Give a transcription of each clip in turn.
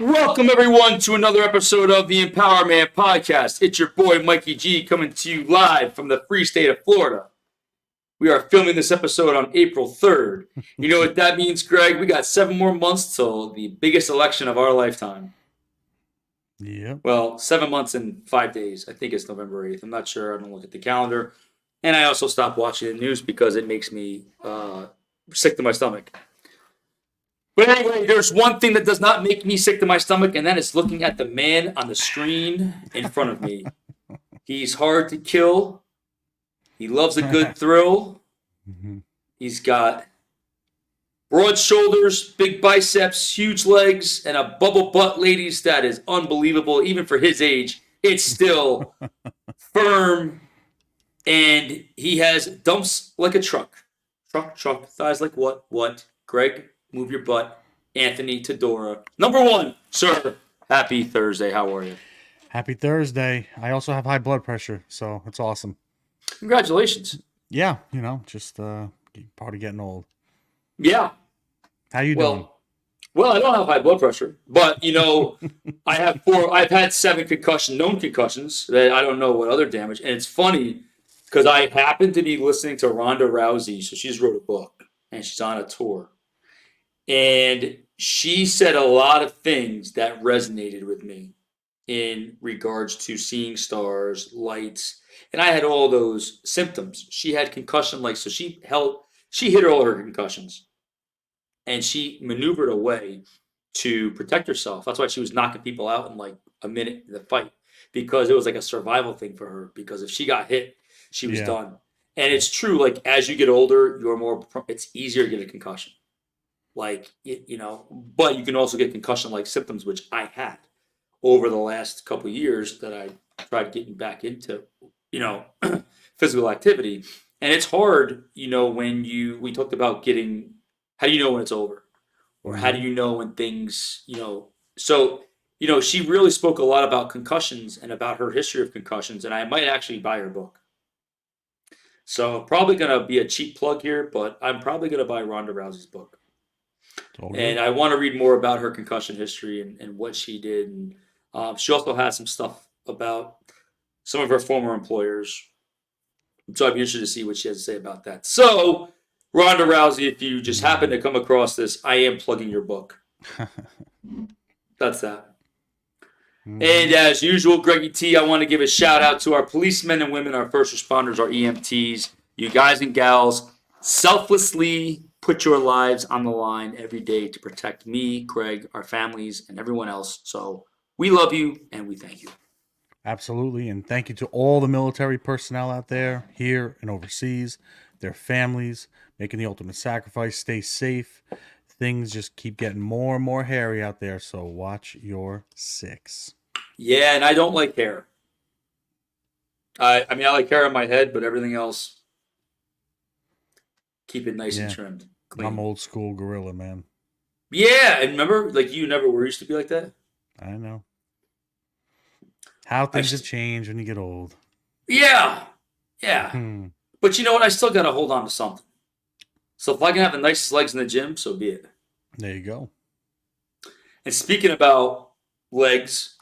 Welcome, everyone, to another episode of the EmpowerMAN podcast. It's your boy, Mikey G, coming to you live from the free state of Florida. We are filming this episode on April 3rd. You know what that means, Greg? We got 7 more months till the biggest election of our lifetime. Yep. Well, 7 months and 5 days. I think it's November 8th. I'm not sure. I don't look at the calendar. And I also stopped watching the news because it makes me sick to my stomach. But anyway, there's one thing that does not make me sick to my stomach, and that is looking at the man on the screen in front of me. He's hard to kill. He loves a good thrill. He's got broad shoulders, big biceps, huge legs, and a bubble butt, ladies, that is unbelievable. Even for his age, it's still firm, and he has dumps like a truck. Truck, thighs like what? What? Greg, move your butt. Anthony Tedora. Number 1, sir. Happy Thursday. How are you? Happy Thursday. I also have high blood pressure, so it's awesome. Congratulations. Yeah, just part of getting old. Yeah. How you doing? Well, I don't have high blood pressure, but I've had 7 known concussions that I don't know what other damage. And it's funny because I happen to be listening to Ronda Rousey. So she's wrote a book and she's on a tour. And she said a lot of things that resonated with me in regards to seeing stars, lights, and I had all those symptoms. She had concussion, so she hit all her concussions, and she maneuvered away to protect herself. That's why she was knocking people out in like a minute in the fight, because it was like a survival thing for her. Because if she got hit, she was done. And it's true. Like as you get older, it's easier to get a concussion. But you can also get concussion-like symptoms, which I had over the last couple of years that I tried getting back into, physical activity. And it's hard, when we talked about how do you know when it's over? Or how do you know when things, so, she really spoke a lot about concussions and about her history of concussions, and I might actually buy her book. So probably going to be a cheap plug here, but I'm probably going to buy Ronda Rousey's book. And I want to read more about her concussion history and what she did. And she also has some stuff about some of her former employers. So I'd be interested to see what she has to say about that. So, Ronda Rousey, if you just happen to come across this, I am plugging your book. That's that. And as usual, Greggy T, I want to give a shout out to our policemen and women, our first responders, our EMTs, you guys and gals, selflessly put your lives on the line every day to protect me, Greg, our families, and everyone else. So we love you and we thank you. Absolutely. And thank you to all the military personnel out there, here and overseas, their families, making the ultimate sacrifice. Stay safe. Things just keep getting more and more hairy out there. So watch your 6. Yeah, and I don't like hair. I like hair on my head, but everything else, keep it nice and trimmed. Clean. I'm old school gorilla, man. Yeah, and remember, you never were used to be like that? I know. How things have changed when you get old. Yeah. But you know what? I still got to hold on to something. So if I can have the nicest legs in the gym, so be it. There you go. And speaking about legs,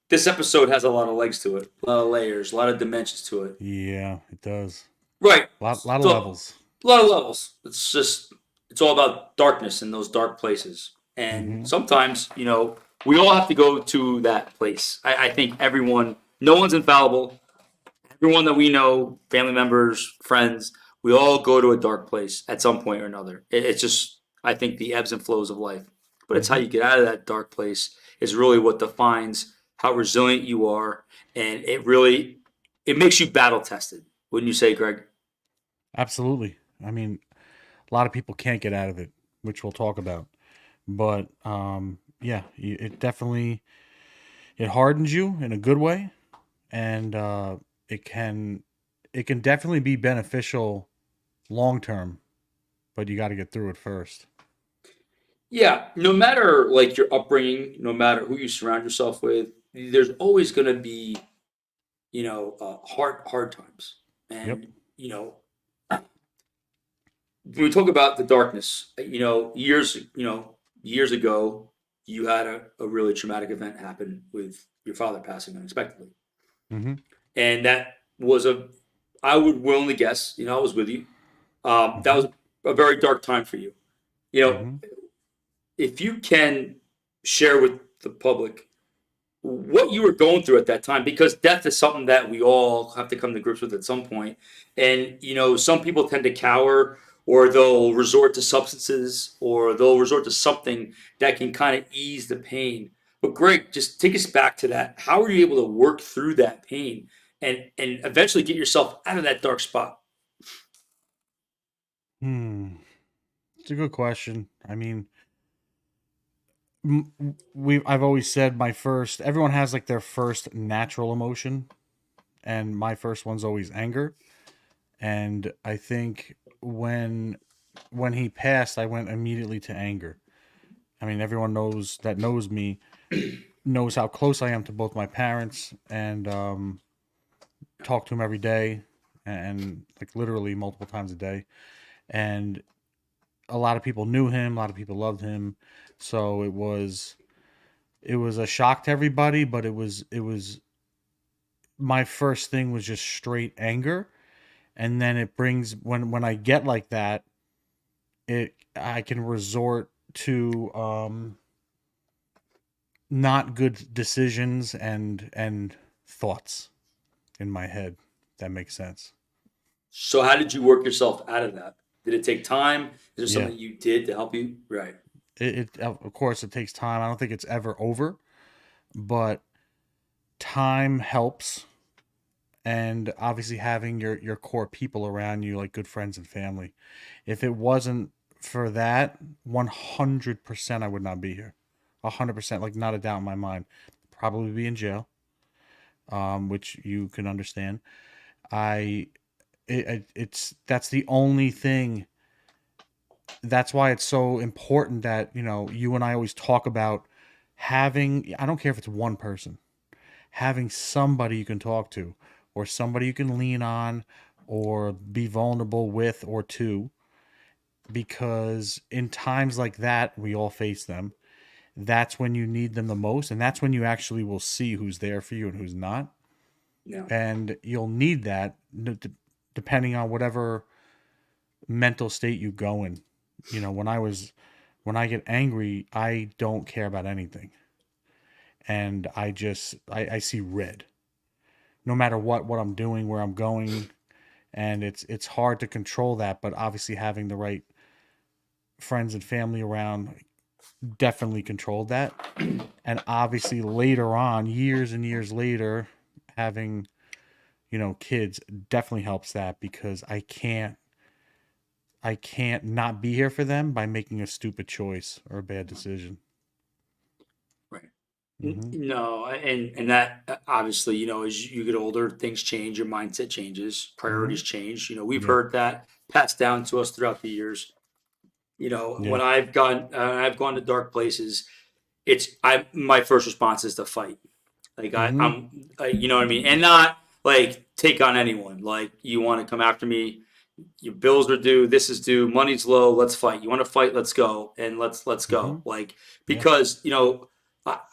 this episode has a lot of legs to it. A lot of layers, a lot of dimensions to it. Yeah, it does. Right. A lot of levels. A lot of levels. It's all about darkness in those dark places. And sometimes, we all have to go to that place. I think no one's infallible. Everyone that we know, family members, friends, we all go to a dark place at some point or another. It's just, I think, the ebbs and flows of life. But it's how you get out of that dark place is really what defines how resilient you are. And it makes you battle tested, wouldn't you say, Greg? Absolutely. I mean, a lot of people can't get out of it, which we'll talk about. But it definitely hardens you in a good way, and it can definitely be beneficial long term, but you got to get through it first. Yeah, no matter your upbringing, no matter who you surround yourself with, there's always going to be, hard times. And when we talk about the darkness, years ago, you had a really traumatic event happen with your father passing unexpectedly. Mm-hmm. And that was I would willingly guess, I was with you. That Mm-hmm. was a very dark time for you. You know, Mm-hmm. if you can share with the public what you were going through at that time, because death is something that we all have to come to grips with at some point. And, some people tend to cower, or they'll resort to substances, or they'll resort to something that can kind of ease the pain. But Greg, just take us back to that. How were you able to work through that pain and eventually get yourself out of that dark spot? Hmm. It's a good question. I mean, I've always said my first. Everyone has like their first natural emotion, and my first one's always anger. And I think when he passed, I went immediately to anger. I mean, everyone knows me knows how close I am to both my parents, and talk to him every day, and like literally multiple times a day. And a lot of people knew him, a lot of people loved him, so it was a shock to everybody. But it was my first thing was just straight anger, and then it brings when I get like that, it I can resort to not good decisions and thoughts in my head. That makes sense. So, how did you work yourself out of that? Did it take time? Is there Yeah. something you did to help you? Right. It of course it takes time. I don't think it's ever over, but time helps, and obviously having your core people around you, like good friends and family. If it wasn't for that, 100% I would not be here. 100%, like not a doubt in my mind. Probably be in jail, which you can understand. I it's that's the only thing. That's why it's so important that you and I always talk about having. I don't care if it's one person, having somebody you can talk to, or somebody you can lean on, or be vulnerable with, or to, because in times like that, we all face them. That's when you need them the most, and that's when you actually will see who's there for you and who's not. Yeah. And you'll need that depending on whatever mental state you go in. When I get angry, I don't care about anything, and I see red no matter what I'm doing, where I'm going. And it's hard to control that, but obviously having the right friends and family around definitely controlled that. And obviously later on, years and years later, having kids definitely helps that, because I can't not be here for them by making a stupid choice or a bad decision. Right. Hmm. No, and that obviously, as you get older, things change, your mindset changes, Hmm. priorities change. We've Yeah. heard that passed down to us throughout the years. Yeah. When I've gone to dark places, it's I my first response is to fight. Like Hmm. you know what I mean, and not like take on anyone. Like you want to come after me, your bills are due, this is due, money's low, let's fight. You want to fight, let's go, and let's Hmm. go. Like Yeah. because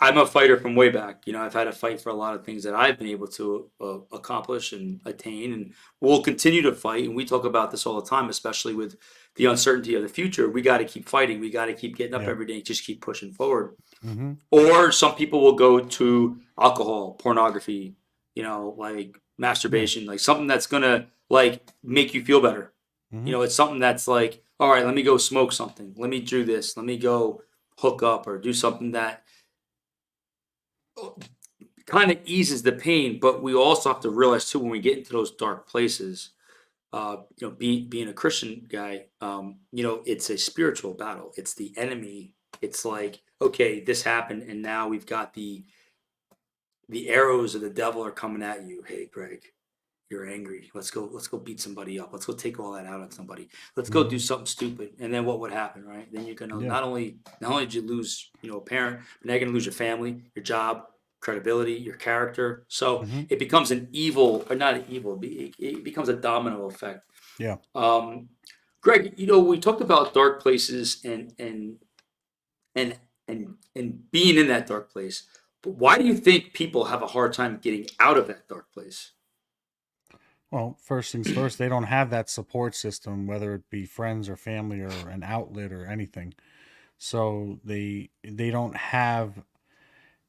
I'm a fighter from way back. I've had to fight for a lot of things that I've been able to accomplish and attain, and we'll continue to fight. And we talk about this all the time, especially with the uncertainty of the future. We got to keep fighting. We got to keep getting up Yeah. every day, and just keep pushing forward. Hmm. Or some people will go to alcohol, pornography, like Yeah. masturbation, like something that's gonna like make you feel better. Hmm. It's something that's like, all right, let me go smoke something. Let me do this. Let me go hook up or do something that kind of eases the pain. But we also have to realize too when we get into those dark places, being a Christian guy, it's a spiritual battle. It's the enemy. It's like, okay, this happened, and now we've got the arrows of the devil are coming at you. Hey, Greg, you're angry. Let's go beat somebody up. Let's go take all that out on somebody. Let's go do Hmm. something stupid. And then what would happen, right? Then you're gonna Yeah. not only did you lose, a parent, but now you're gonna lose your family, your job, credibility, your character. So Hmm. it becomes an evil, or not an evil, it becomes a domino effect. Yeah. Um, Greg, we talked about dark places and and and being in that dark place. But why do you think people have a hard time getting out of that dark place? Well, first things first, they don't have that support system, whether it be friends or family or an outlet or anything. So they don't have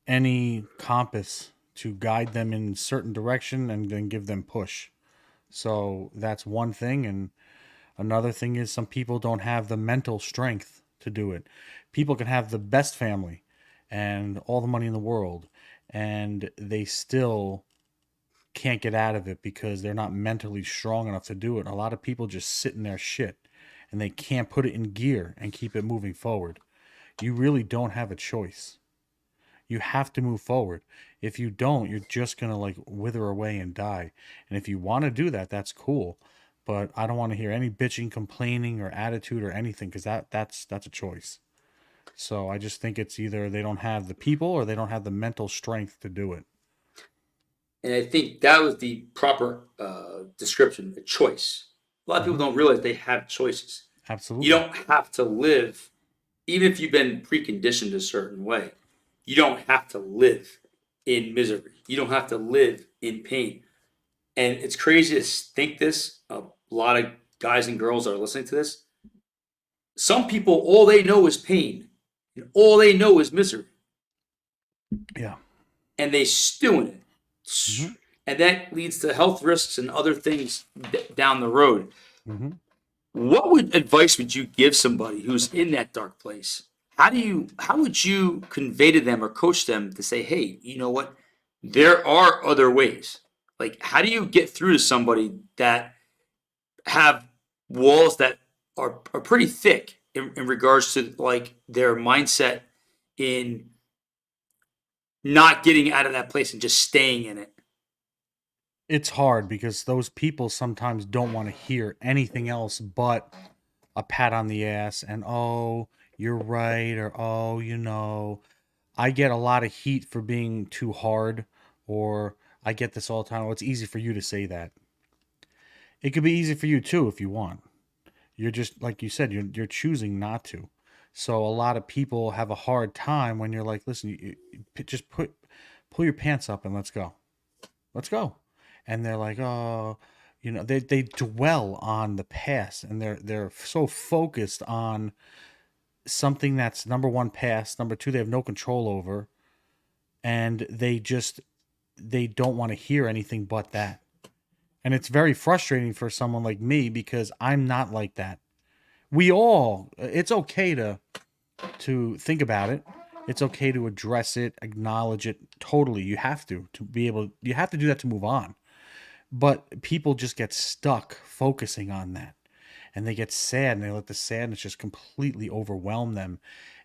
any compass to guide them in certain direction and then give them push. So that's one thing. And another thing is some people don't have the mental strength to do it. People can have the best family and all the money in the world, and they still can't get out of it because they're not mentally strong enough to do it. A lot of people just sit in their shit and they can't put it in gear and keep it moving forward. You really don't have a choice. You have to move forward. If you don't, you're just going to like wither away and die. And if you want to do that, that's cool. But I don't want to hear any bitching, complaining, or attitude or anything because that's a choice. So I just think it's either they don't have the people or they don't have the mental strength to do it. And I think that was the proper description, a choice. A lot of people Hmm. don't realize they have choices. You Absolutely. don't have to live, even if you've been preconditioned a certain way, you don't have to live in misery. You don't have to live in pain. And it's crazy to think this. A lot of guys and girls are listening to this. Some people, all they know is pain, and all they know is misery, Yeah. and they stew in it. Hmm. And that leads to health risks and other things down the road. Hmm. What would advice would you give somebody who's in that dark place? How would you convey to them or coach them to say, hey, you know what? There are other ways. Like, how do you get through to somebody that have walls that are pretty thick in regards to like their mindset in not getting out of that place and just staying in it? It's hard because those people sometimes don't want to hear anything else but a pat on the ass and oh, you're right or oh, I get a lot of heat for being too hard or I get this all the time. Well, it's easy for you to say that. It could be easy for you too if you want. You're just like you said, you're choosing not to. So a lot of people have a hard time when you're like, listen, just pull your pants up and let's go. Let's go. And they're like, oh, they dwell on the past and they're so focused on something that's number one past, number two they have no control over, and they don't want to hear anything but that. And it's very frustrating for someone like me because I'm not like that. It's okay to think about it. It's okay to address it, acknowledge it. Totally, you have to do that to move on. But people just get stuck focusing on that. And they get sad and they let the sadness just completely overwhelm them.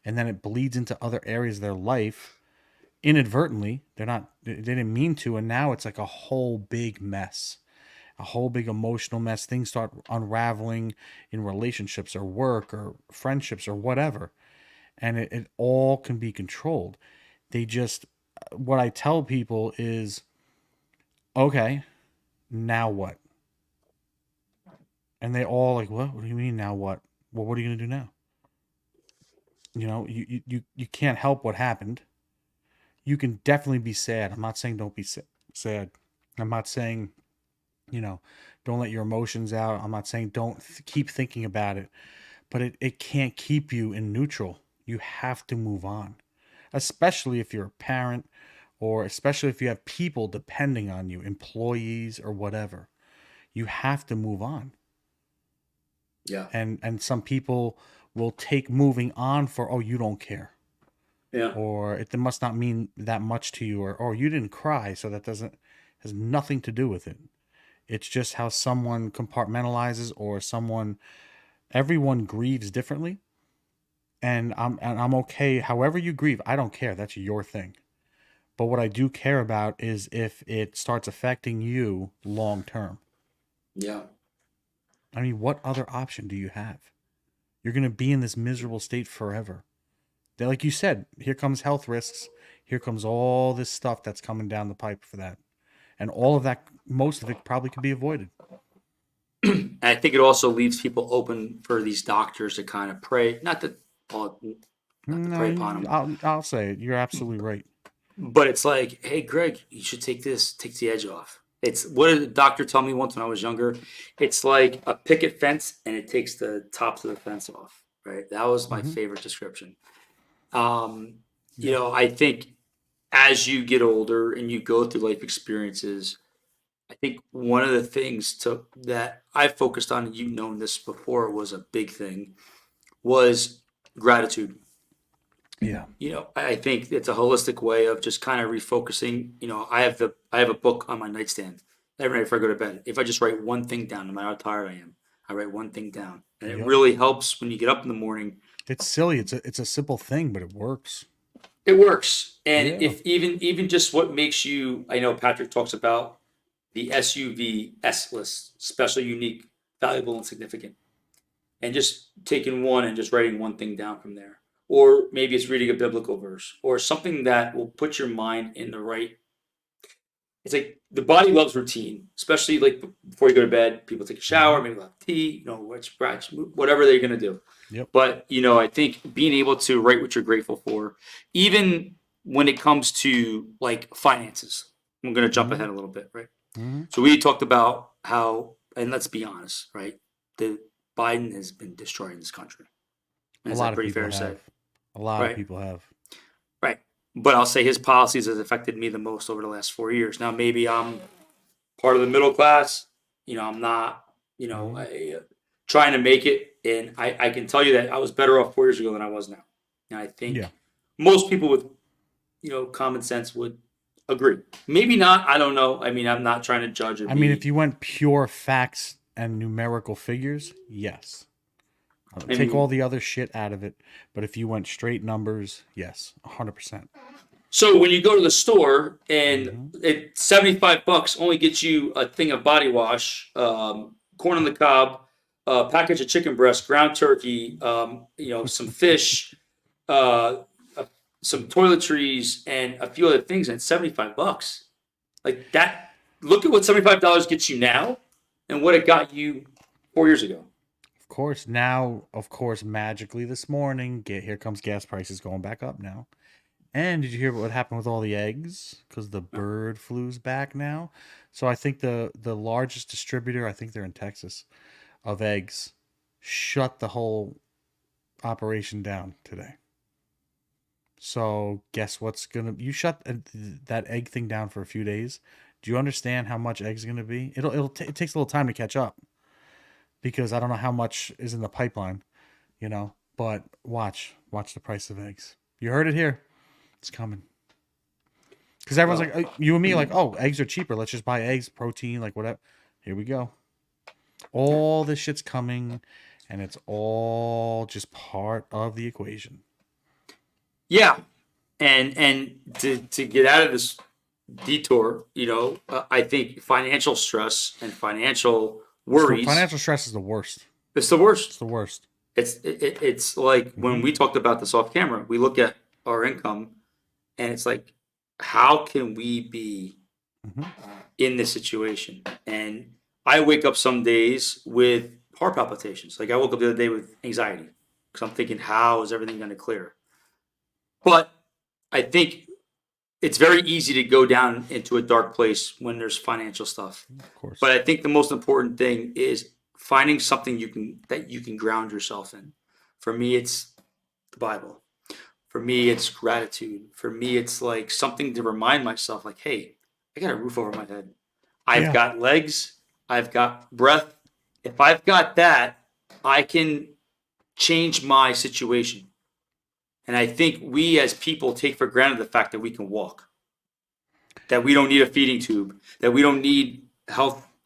And then it bleeds into other areas of their life inadvertently. They didn't mean to. And now it's like a whole big mess, a whole big emotional mess. Things start unraveling in relationships or work or friendships or whatever. And it all can be controlled. What I tell people is, okay, now what? And they all like, what do you mean now what? Well, what are you going to do now? You can't help what happened. You can definitely be sad. I'm not saying don't be sad. I'm not saying, you know, don't let your emotions out. I'm not saying don't keep thinking about it, but it can't keep you in neutral. You have to move on, especially if you're a parent or especially if you have people depending on you, employees or whatever. You have to move on. Yeah. And some people will take moving on for, oh, you don't care, Yeah. or it must not mean that much to you, or oh, you didn't cry, so that doesn't has nothing to do with it. It's just how someone compartmentalizes, or someone everyone grieves differently. And I'm okay however you grieve. I don't care. That's your thing. But what I do care about is if it starts affecting you long term. Yeah. I mean, what other option do you have? You're going to be in this miserable state forever. Like you said, here comes health risks. Here comes all this stuff that's coming down the pipe for that. And all of that, most of it probably could be avoided. And I think it also leaves people open for these doctors to kind of pray. Not that all not to No, prey upon them. I'll say it. You're absolutely right. But it's like, hey, Greg, you should take this, takes the edge off. It's what did the doctor tell me once when I was younger? It's like a picket fence and it takes the tops of the fence off, right? That was my Hmm. favorite description. Um, Yeah. I think as you get older and you go through life experiences, I think one of the things that I focused on, and you've known this before, was a big thing, was gratitude. Yeah. I think it's a holistic way of just kind of refocusing. I have a book on my nightstand every night before I go to bed. If I just write one thing down, no matter how tired I am, I write one thing down, and it Yep. really helps when you get up in the morning. It's silly. It's a simple thing, but it works. It works, and Yeah. if even just what makes you, I know Patrick talks about the SUV S list, special, unique, valuable, and significant, and just taking one and just writing one thing down from there. Or maybe it's reading a biblical verse or something that will put your mind in the right. It's like the body loves routine, especially like before you go to bed. People take a Hmm. shower, maybe they'll have tea, whatever they're gonna do. Yep. But I think being able to write what you're grateful for, even when it comes to like finances, I'm gonna jump Hmm. ahead a little bit, right? Hmm. So we talked about how, and let's be honest, right? The Biden has been destroying this country. A Is lot that of pretty fair people to say? have. A lot of Right? people have. Right. But I'll say his policies has affected me the most over the last 4 years. Now maybe I'm part of the middle class. I'm not, Hmm. trying to make it. And I can tell you that I was better off 4 years ago than I was now. And I Yeah. think most people with, common sense would agree. Maybe not. I don't know. I mean, I'm not trying to judge or I mean, if be, you went pure facts and numerical figures, yes. I Take all mean, the other shit out of it. But if you went straight numbers, yes, 100%. so when you go to the store and Hmm. $75 only gets you a thing of body wash, corn on the cob, a package of chicken breast, ground turkey, some fish, uh, uh, some toiletries, and a few other things, and $75. Like that. Look at what $75 gets you now, and what it got you 4 years ago. Of course, now, of course, magically this morning, here comes gas prices going back up now. And did you hear what happened with all the eggs? Because the bird flu's back now. So I think the largest distributor, I think they're in Texas, of eggs, shut the whole operation down today. So guess what's gonna? You shut that egg thing down for a few days. Do you understand how much eggs gonna be? It takes a little time to catch up because I don't know how much is in the pipeline, But watch the price of eggs. You heard it here. It's coming. Because everyone's Well, like, you and me, like, oh, eggs are cheaper. Let's just buy eggs, protein, like whatever. Here we go. All this shit's coming, and it's all just part of the equation. yeah, and to get out of this detour, I think financial stress and financial worries, Financial stress is the worst. it's the worst. It's the worst. It's like when Hmm. we talked about this off camera, we look at our income and it's like, how can we be Hmm. in this situation? And I wake up some days with heart palpitations. Like I woke up the other day with anxiety because I'm thinking, how is everything going to clear? But I think it's very easy to go down into a dark place when there's financial stuff. Of course. But I think the most important thing is finding something that you can ground yourself in. For me, it's the Bible. For me, it's gratitude. For me, it's like something to remind myself, like, hey, I got a roof over my head. I've Yeah. got legs. I've got breath. If I've got that, I can change my situation. And I think we as people take for granted the fact that we can walk, that we don't need a feeding tube, that we don't need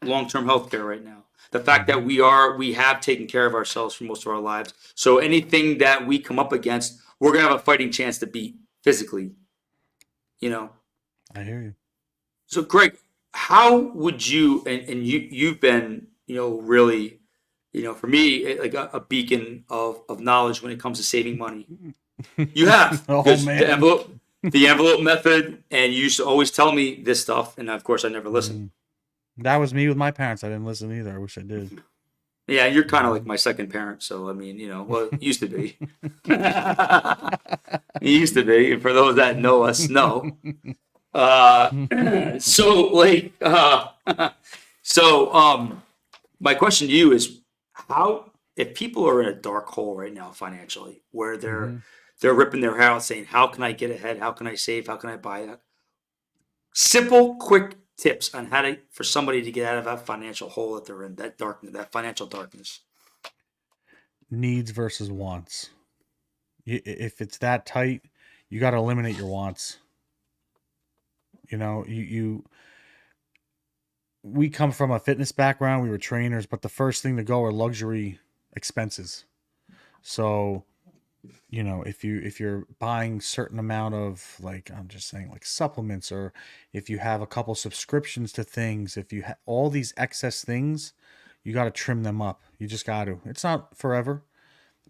long-term health care right now. The fact that Hmm. we have taken care of ourselves for most of our lives. So anything that we come up against, we're gonna have a fighting chance to beat physically, you know. I hear you. So Greg, how would you and you've been, really, for me, like a beacon of knowledge when it comes to saving money. You have Oh because the man. envelope, the envelope method, and you used to always tell me this stuff, and of course I never listened. Mm. That was me with my parents. I didn't listen either. I wish I did. Yeah, you're kind of like my second parent, so I mean, well, it used to be. It used to be, and for those that know us, know. So like, so my question to you is, how if people are in a dark hole right now financially, where they're Hmm. they're ripping their hair out, saying, "How can I get ahead? How can I save? How can I buy that?" Simple, quick tips on how to for somebody to get out of that financial hole that they're in, that darkness, that financial darkness. Needs versus wants. If it's that tight, you got to eliminate your wants. You we come from a fitness background. We were trainers, but the first thing to go are luxury expenses. So, if you're buying certain amount of, like, I'm just saying, like supplements, or if you have a couple subscriptions to things, if you have all these excess things, you got to trim them up. You just got to. It's not forever,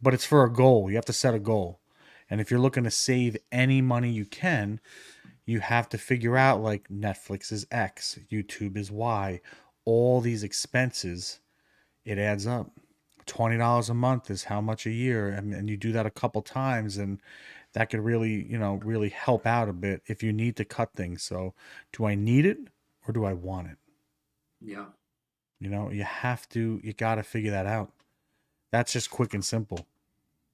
but it's for a goal. You have to set a goal. And if you're looking to save any money you can, you have to figure out, like, Netflix is X, YouTube is Y, all these expenses, it adds up. $20 a month is how much a year, and you do that a couple times, and that could really, really help out a bit if you need to cut things. So, do I need it or do I want it? Yeah, You got to figure that out. That's just quick and simple.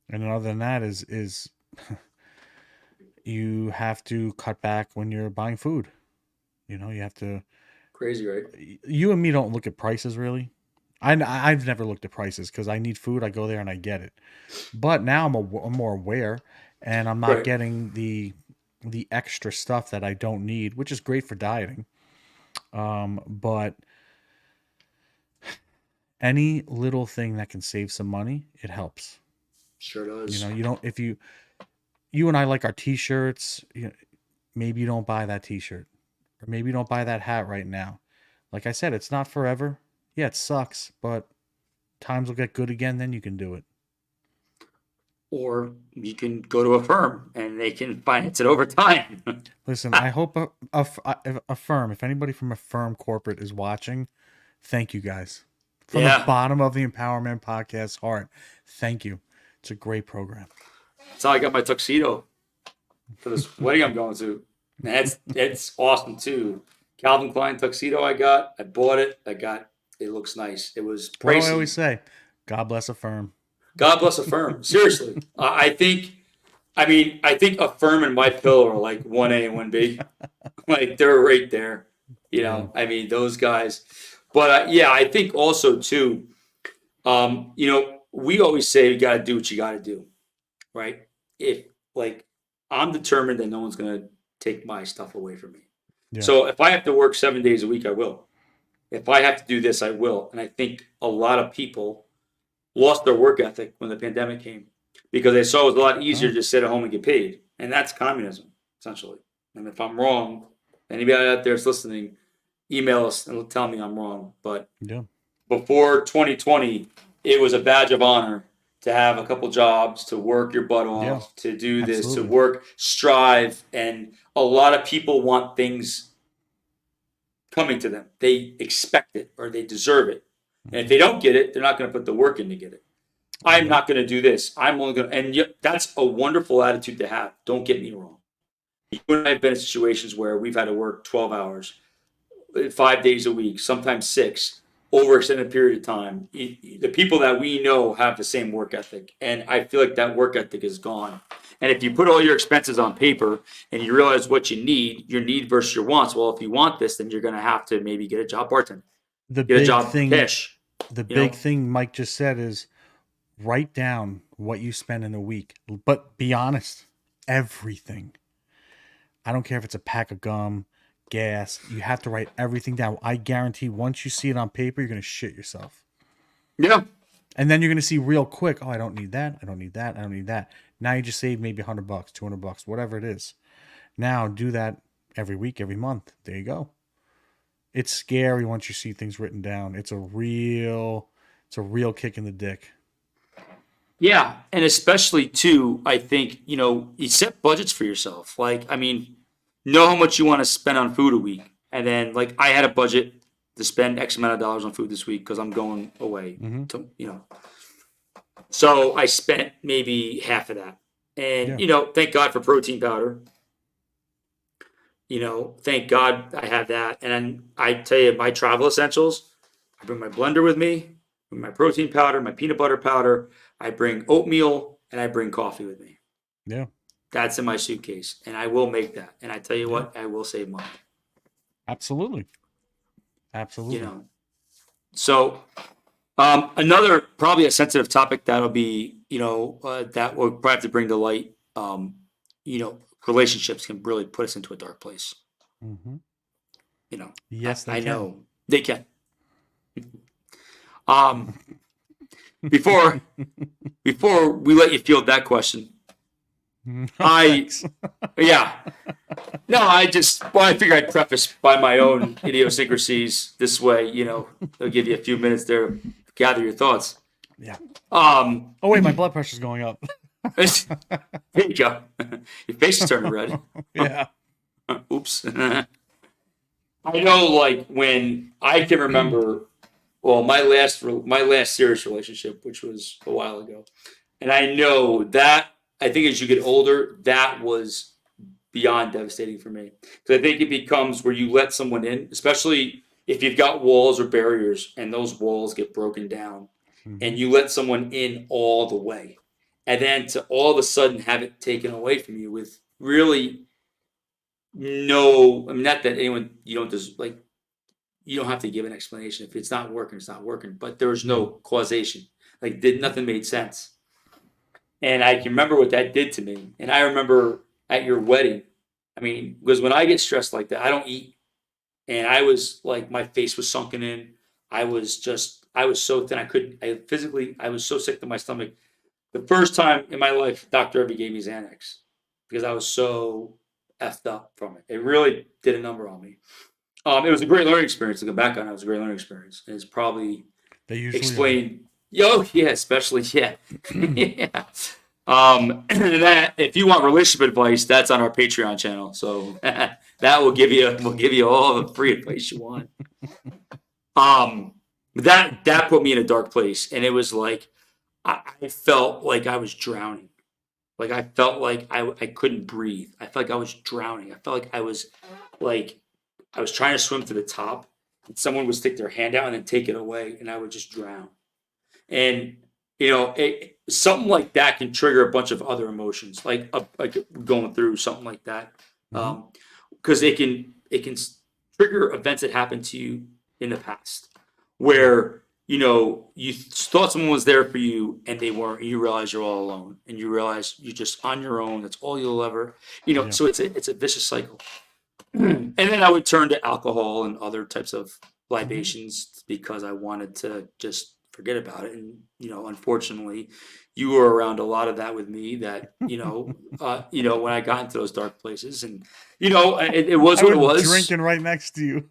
And then other than that is you have to cut back when you're buying food. You have to. crazy, right? You and me don't look at prices really. I've never looked at prices because I need food. I go there and I get it. But now I'm more aware, and I'm not Right. getting the extra stuff that I don't need, which is great for dieting. But any little thing that can save some money, it helps. Sure does. You don't if you and I like our t-shirts. Maybe you don't buy that t-shirt, or maybe you don't buy that hat right now. Like I said, it's not forever. Yeah, it sucks, but times will get good again. Then you can do it. Or you can go to a firm and they can finance it over time. Listen, I hope a firm, if anybody from a firm corporate is watching, thank you guys. From the Yeah, bottom of the Empowerment Podcast heart, thank you. It's a great program. that's how I got my tuxedo for this wedding I'm going to. And it's awesome too. Calvin Klein tuxedo I got. I bought it. It looks nice. It was What do I always pricey. say? God bless a firm. God bless a firm. Seriously. I think a firm and my pillow are like 1A and 1B. Like they're right there. Yeah. Those guys. But yeah, I think also too, we always say you got to do what you got to do, right? If like I'm determined that no one's gonna take my stuff away from me. Yeah. So if I have to work 7 days a week, I will. If I have to do this, I will. And I think a lot of people lost their work ethic when the pandemic came because they saw it was a lot easier Oh, to just sit at home and get paid. And that's communism, essentially. And if I'm wrong, anybody out there that's listening, email us and tell me I'm wrong. But yeah. before 2020, it was a badge of honor to have a couple jobs, to work your butt Yeah. off, to do this, to Absolutely. work, strive. And a lot of people want things coming to them. They expect it or they deserve it. And if Hmm. they don't get it, they're not going to put the work in to get it. I'm Yep. not going to do this. I'm only going to, and yet that's a wonderful attitude to have. Don't get me wrong. You and I have been in situations where we've had to work 12 hours, 5 days a week, sometimes six, over extended period of time. The people that we know have the same work ethic, and I feel like that work ethic is gone. And if you put all your expenses on paper and you realize what you need, your need versus your wants. Well, if you want this, then you're going to have to maybe get a job bartending, The get a big job thing, cash. the You big know, thing Mike just said is write down what you spend in a week, but be honest. Everything. I don't care if it's a pack of gum, gas. You have to write everything down. I guarantee once you see it on paper, you're gonna shit yourself. yeah, And then you're gonna see real quick, oh, I don't need that. I don't need that. I don't need that. Now you just save maybe $100, $200, whatever it is. Now do that every week, every month. There you go. It's scary once you see things written down. It's a real kick in the dick. yeah, and especially too, I think you set budgets for yourself. Like, know how much you want to spend on food a week, and then like I had a budget. to spend X amount of dollars on food this week because I'm going away Mm-hmm. to, So I spent maybe half of that. And, Yeah. thank God for protein powder. Thank God I have that. And then I tell you, my travel essentials, I bring my blender with me, bring my protein powder, my peanut butter powder. I bring oatmeal and I bring coffee with me. Yeah. That's in my suitcase. And I will make that. And I tell you Yeah. what, I will save money. Absolutely. You Absolutely. know. So another probably a sensitive topic that'll be, that we'll probably have to bring to light. Relationships can really put us into a dark place. Mm-hmm. You know, Yes, they I can. know they can. Um, before before we let you field that question, I Thanks. yeah, no, I figure I'd preface by my own idiosyncrasies. This way, it'll give you a few minutes there to gather your thoughts. Yeah. Um, Oh wait, my blood pressure's going up. Here you go. Your face is turning red. Yeah. Oops. I know, like when I can remember, well, my last serious relationship, which was a while ago, and I know that I think as you get older, that was beyond devastating for me because I think it becomes where you let someone in, especially if you've got walls or barriers, and those walls get broken down, Mm-hmm. and you let someone in all the way, and then to all of a sudden have it taken away from you with really no, I mean, not that anyone, you don't just like, you don't have to give an explanation. If it's not working, it's not working. But there was Yeah. no causation. Like, did nothing made sense. And I can remember what that did to me. And I remember at your wedding, I mean, because when I get stressed like that, I don't eat. And I was like, my face was sunken in. I was so thin. I was so sick to my stomach. The first time in my life, doctor ever gave me Xanax because I was so effed up from it. It really did a number on me. It was a great learning experience to go back on. It was a great learning experience. And it's probably They usually are. explained. Yo, yeah, especially yeah, yeah. And that if you want relationship advice, that's on our Patreon channel. So that will give you all the free advice you want. That put me in a dark place, and it was like I felt like I was drowning. Like I felt like I couldn't breathe. I felt like I was drowning. I felt like I was trying to swim to the top, and someone would stick their hand out and then take it away, and I would just drown. And something like that can trigger a bunch of other emotions, like going through something like that, Mm-hmm. because it can trigger events that happened to you in the past, Yeah. where you thought someone was there for you and they weren't. And you realize you're all alone, and you realize you're just on your own. That's all you'll ever. Yeah. So it's a vicious cycle. And then I would turn to alcohol and other types of Mm-hmm. libations because I wanted to just forget about it. And unfortunately, you were around a lot of that with me. That when I got into those dark places, and it was I what it was was. drinking right next to you.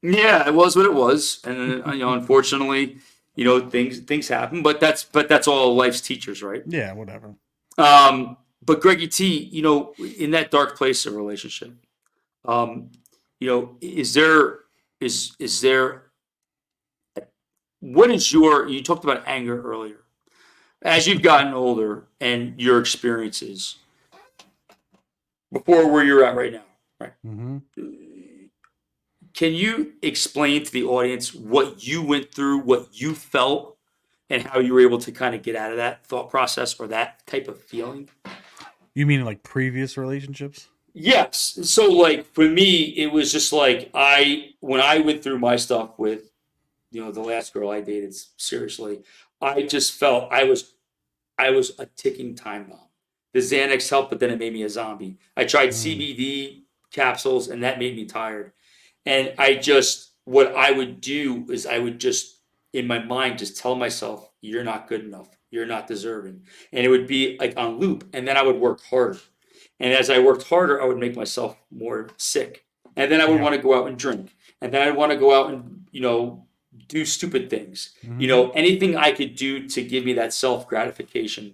Yeah, it was what it was. And unfortunately, things happen. But that's all life's teachers, right? Yeah, whatever. But Greggy T, in that dark place of relationship. Um, is there what is you talked about anger earlier. As you've gotten older and your experiences before where you're at right now, right? Mm-hmm. Can you explain to the audience what you went through, what you felt, and how you were able to kind of get out of that thought process or that type of feeling? You mean like previous relationships? Yes. So like for me, it was just like when I went through my stuff with the last girl I dated seriously, I just felt I was a ticking time bomb. The Xanax helped, but then it made me a zombie. I tried Mm. CBD capsules, and that made me tired. And what I would do is I would just, in my mind, just tell myself, you're not good enough. You're not deserving. And it would be like on loop. And then I would work harder. And as I worked harder, I would make myself more sick. And then I would Yeah. want to go out and drink. And then I'd want to go out and, do stupid things. Mm-hmm. Anything I could do to give me that self gratification.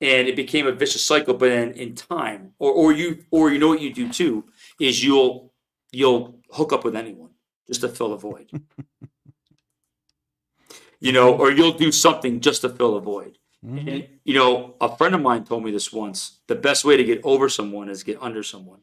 And it became a vicious cycle. But then in time, or you know what you do too, is you'll hook up with anyone just to fill the void. Or you'll do something just to fill a void. Mm-hmm. And, a friend of mine told me this once. The best way to get over someone is get under someone.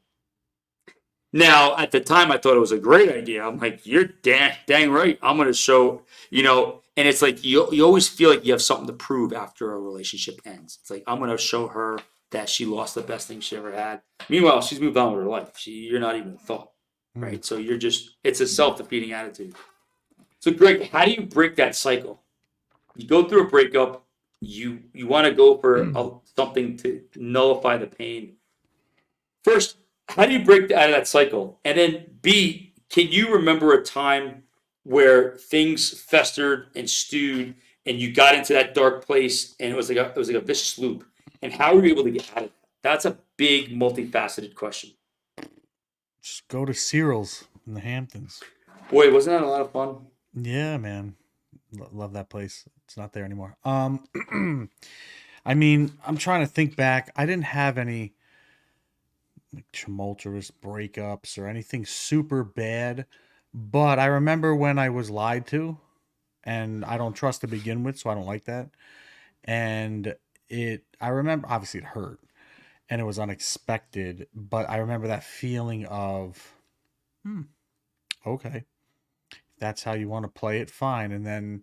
Now, at the time, I thought it was a great idea. I'm like, you're dang right. I'm going to show, and it's like you always feel like you have something to prove after a relationship ends. It's like, I'm going to show her that she lost the best thing she ever had. Meanwhile, she's moved on with her life. You're not even a thought, right? So it's a self defeating attitude. So, Greg, how do you break that cycle? You go through a breakup, you want to go for something to nullify the pain. First, how do you break out of that cycle? And then B, can you remember a time where things festered and stewed and you got into that dark place and it was like a vicious loop? And how were you able to get out of that? That's a big multifaceted question. Just go to Cyril's in the Hamptons. Boy, wasn't that a lot of fun? Yeah, man. Love that place. It's not there anymore. I mean, I'm trying to think back. I didn't have any like tumultuous breakups or anything super bad, but I remember when I was lied to, and I don't trust to begin with, so I don't like that. And I remember obviously it hurt and it was unexpected, but I remember that feeling of, okay, that's how you want to play it, fine. And then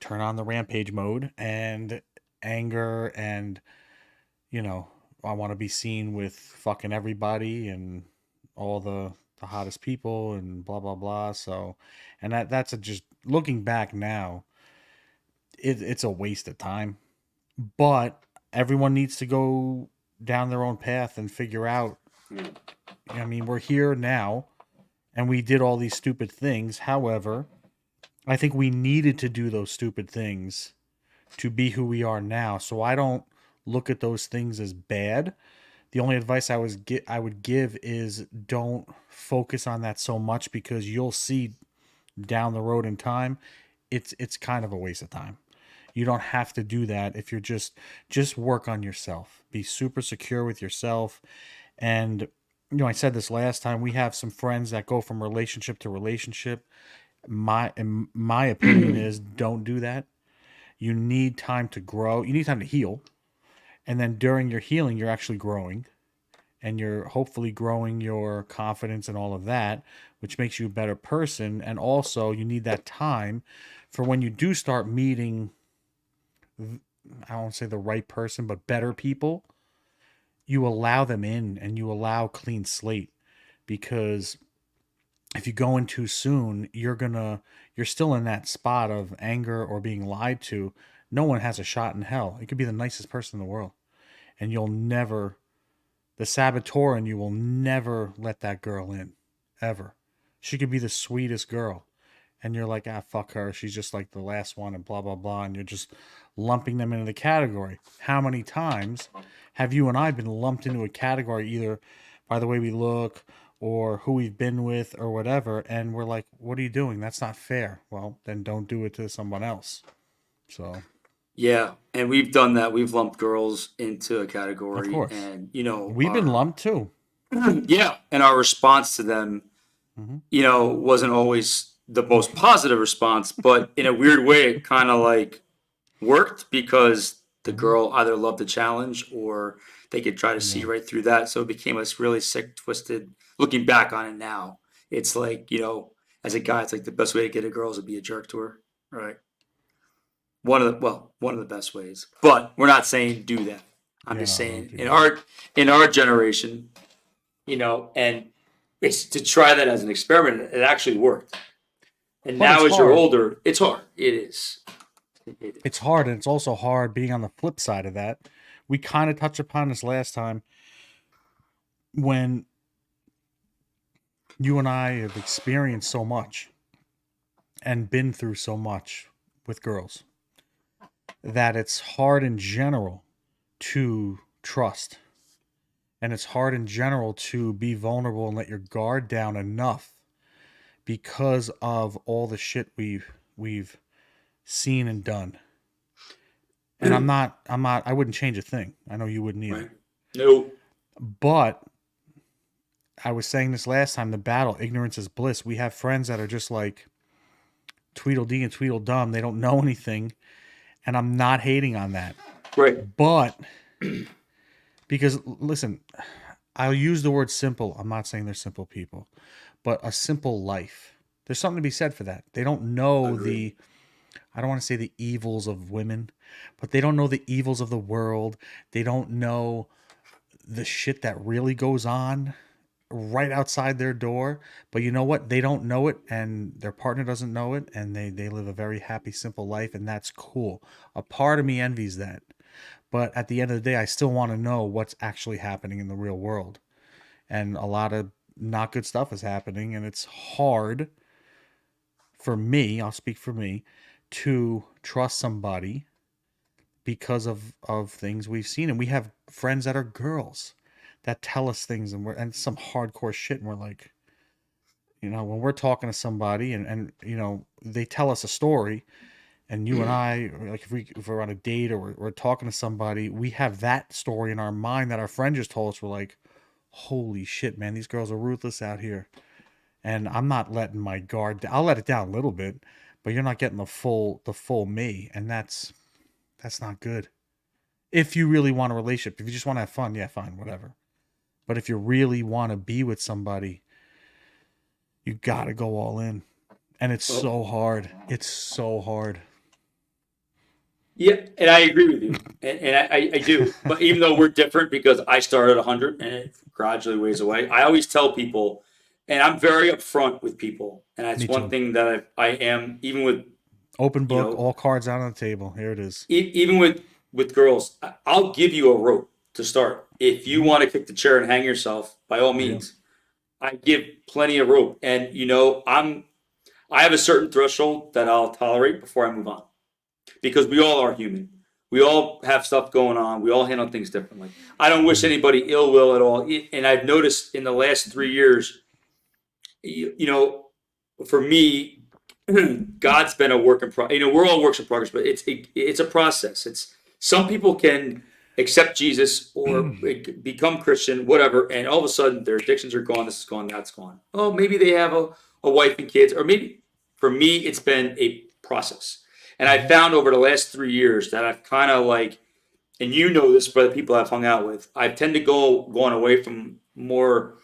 turn on the rampage mode and anger and, you know, I want to be seen with fucking everybody and all the hottest people and blah blah blah. So, and just looking back now, it's a waste of time. But everyone needs to go down their own path and figure out. I mean, we're here now, and we did all these stupid things. However, I think we needed to do those stupid things to be who we are now. So I don't look at those things as bad. The only advice I would give is don't focus on that so much because you'll see down the road in time it's kind of a waste of time. You don't have to do that if you're just work on yourself. Be super secure with yourself. And I said this last time, we have some friends that go from relationship to relationship. In my opinion is don't do that. You need time to grow. You need time to heal. And then during your healing, you're actually growing. And you're hopefully growing your confidence and all of that, which makes you a better person. And also, you need that time for when you do start meeting, I don't want to say the right person, but better people, you allow them in and you allow clean slate. Because if you go in too soon, you're still in that spot of anger or being lied to. No one has a shot in hell. It could be the nicest person in the world. And the saboteur in you will never let that girl in. Ever. She could be the sweetest girl. And you're like, fuck her. She's just like the last one and blah, blah, blah. And you're just lumping them into the category. How many times have you and I been lumped into a category either by the way we look or who we've been with or whatever? And we're like, what are you doing? That's not fair. Well, then don't do it to someone else. So, Yeah, and we've done that. We've lumped girls into a of category, course. and We've been lumped too. yeah, and our response to them, Hmm. wasn't always the most positive response, but in a weird way, it kind of like worked because the Hmm. girl either loved the challenge or they could try to see Yeah. right through that. So it became a really sick, twisted. Looking back on it now, it's like as a guy, it's like the best way to get a girl is to be a jerk to her, right? One of the best ways. But we're not saying do that. I'm Yeah, just no, don't saying do in that. our generation, and it's to try that as an experiment. It actually worked. And But it's now, as you're hard. older, it's hard. It is. It It's is. hard, and it's also hard being on the flip side of that. We kind of touched upon this last time when you and I have experienced so much and been through so much with girls that it's hard in general to trust. And it's hard in general to be vulnerable and let your guard down enough because of all the shit we've seen and done. And I wouldn't change a thing. I know you wouldn't either. Right. No. But I was saying this last time, the battle, ignorance is bliss. We have friends that are just like Tweedledee and Tweedledum. They don't know anything. And I'm not hating on that. Right. But because, listen, I'll use the word simple. I'm not saying they're simple people, but a simple life. There's something to be said for that. They don't know Agreed. I don't want to say the evils of women, but they don't know the evils of the world. They don't know the shit that really goes on right outside their door. But you know what? They don't know it, and their partner doesn't know it, and they live a very happy, simple life, and that's cool. A part of me envies that. But at the end of the day, I still want to know what's actually happening in the real world. And a lot of not good stuff is happening, and it's hard for me, I'll speak for me, to trust somebody because of things we've seen. And we have friends that are girls that tell us things, and some hardcore shit, and we're like, when we're talking to somebody, and they tell us a story, and you and I, like, if we're on a date, or we're talking to somebody, we have that story in our mind that our friend just told us. We're like, holy shit, man, these girls are ruthless out here. And I'm not letting my guard down. I'll let it down a little bit, but you're not getting the full me, and that's not good. If you really want a relationship, if you just want to have fun, yeah, fine, whatever. But if you really want to be with somebody, you got to go all in. And it's Well, so hard. It's so hard. yeah, and I agree with you, and I do. But even though we're different, because I started at 100 and it gradually weighs away, I always tell people, and I'm very upfront with people, and that's Me one too. thing that I am, even with, Open you book, know, all cards out on the table. Here it is. even with girls, I'll give you a rope to start. If you Mm-hmm. want to kick the chair and hang yourself, by all Yeah. means, I give plenty of rope, and I have a certain threshold that I'll tolerate before I move on, because we all are human. We all have stuff going on. We all handle things differently. I don't wish Mm-hmm. anybody ill will at all. And I've noticed in the last 3 years, you know, for me, God's been a work in progress. We're all works in progress, but it's a process. It's some people can accept Jesus or become Christian, whatever, and all of a sudden their addictions are gone. This is gone. That's gone. Oh, maybe they have a wife and kids, or maybe for me it's been a process. And I Mm-hmm. found over the last 3 years that I've kind of like, and you know this by the people I've hung out with, I tend to going away from more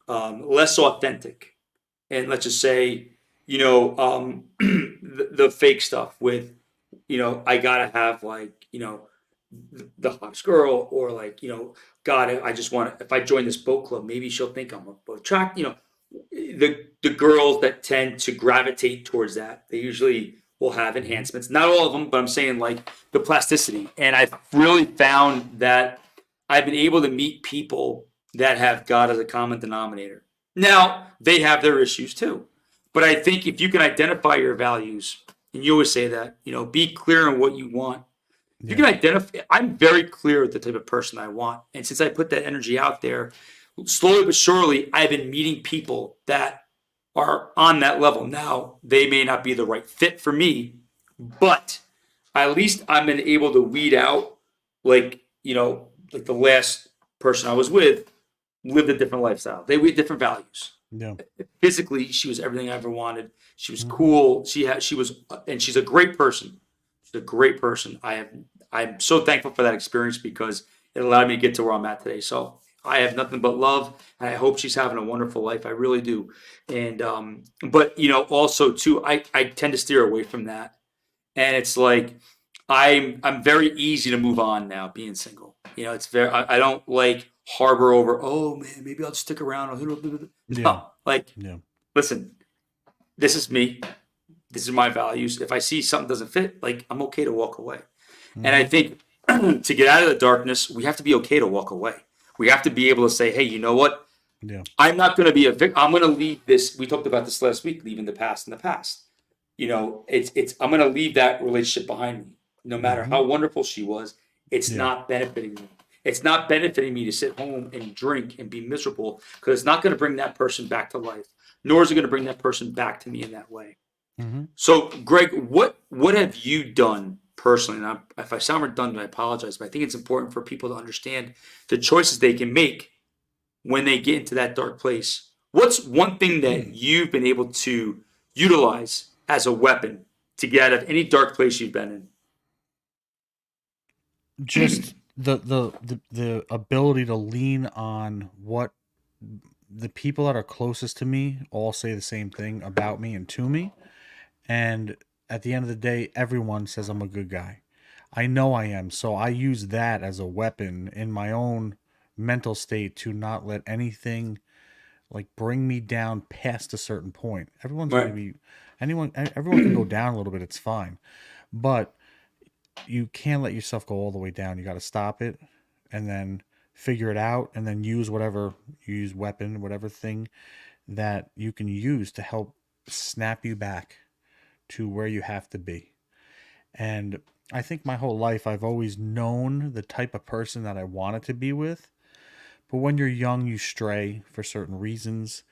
less authentic, and let's just say, the fake stuff with, I gotta have, like, the hottest girl, or like, God, I just want to, if I join this boat club, maybe she'll think I'm a boat track, the girls that tend to gravitate towards that, they usually will have Mm-hmm. enhancements. Not all of them, but I'm saying like the plasticity. And I've really found that I've been able to meet people that have God as a common denominator. Now, they have their issues too. But I think if you can identify your values, and you always say that, be clear on what you want. If you Yeah. can identify, I'm very clear with the type of person I want. And since I put that energy out there, slowly but surely, I've been meeting people that are on that level. Now, they may not be the right fit for me, but at least I'm been able to weed out, like, like the last person I was with lived a different lifestyle. They had different values. Yeah. Physically, she was everything I ever wanted. She was Mm-hmm. cool. She was, and she's a great person. She's a great person. I'm so thankful for that experience, because it allowed me to get to where I'm at today. So I have nothing but love, and I hope she's having a wonderful life. I really do. And but also too, I tend to steer away from that, and it's like I'm very easy to move on now, being single. It's very, I don't like harbor over. Oh man, maybe I'll just stick around. Yeah. No, like, Yeah. listen, this is me. This is my values. If I see something doesn't fit, like, I'm okay to walk away. And I Mm-hmm. think to get out of the darkness, we have to be okay to walk away. We have to be able to say, hey, you know what? Yeah. I'm not going to be a victim. I'm going to leave this. We talked about this last week, leaving the past in the past. I'm going to leave that relationship behind me. No matter Mm-hmm. how wonderful she was, it's Yeah. not benefiting me. It's not benefiting me to sit home and drink and be miserable, because it's not going to bring that person back to life, nor is it going to bring that person back to me in that way. Mm-hmm. So, Greg, what have you done personally? And if I sound redundant, I apologize, but I think it's important for people to understand the choices they can make when they get into that dark place, what's one thing that you've been able to utilize as a weapon to get out of any dark place you've been Just the ability to lean on what the people that are closest to me all say the same thing about me and to me. And at the end of the day, everyone says I'm a good guy. I know I am. So I use that as a weapon in my own mental state to not let anything like bring me down past a certain point. Everyone's in? going to Right. be everyone can go down a little bit, it's fine. But you can't let yourself go all the way down. You got to stop it and then figure it out and then use whatever use weapon, whatever thing that you can use to help snap you back to where you have to be. And I think my whole life I've always known the type of person that I wanted to be with. But when you're young, you stray for certain reasons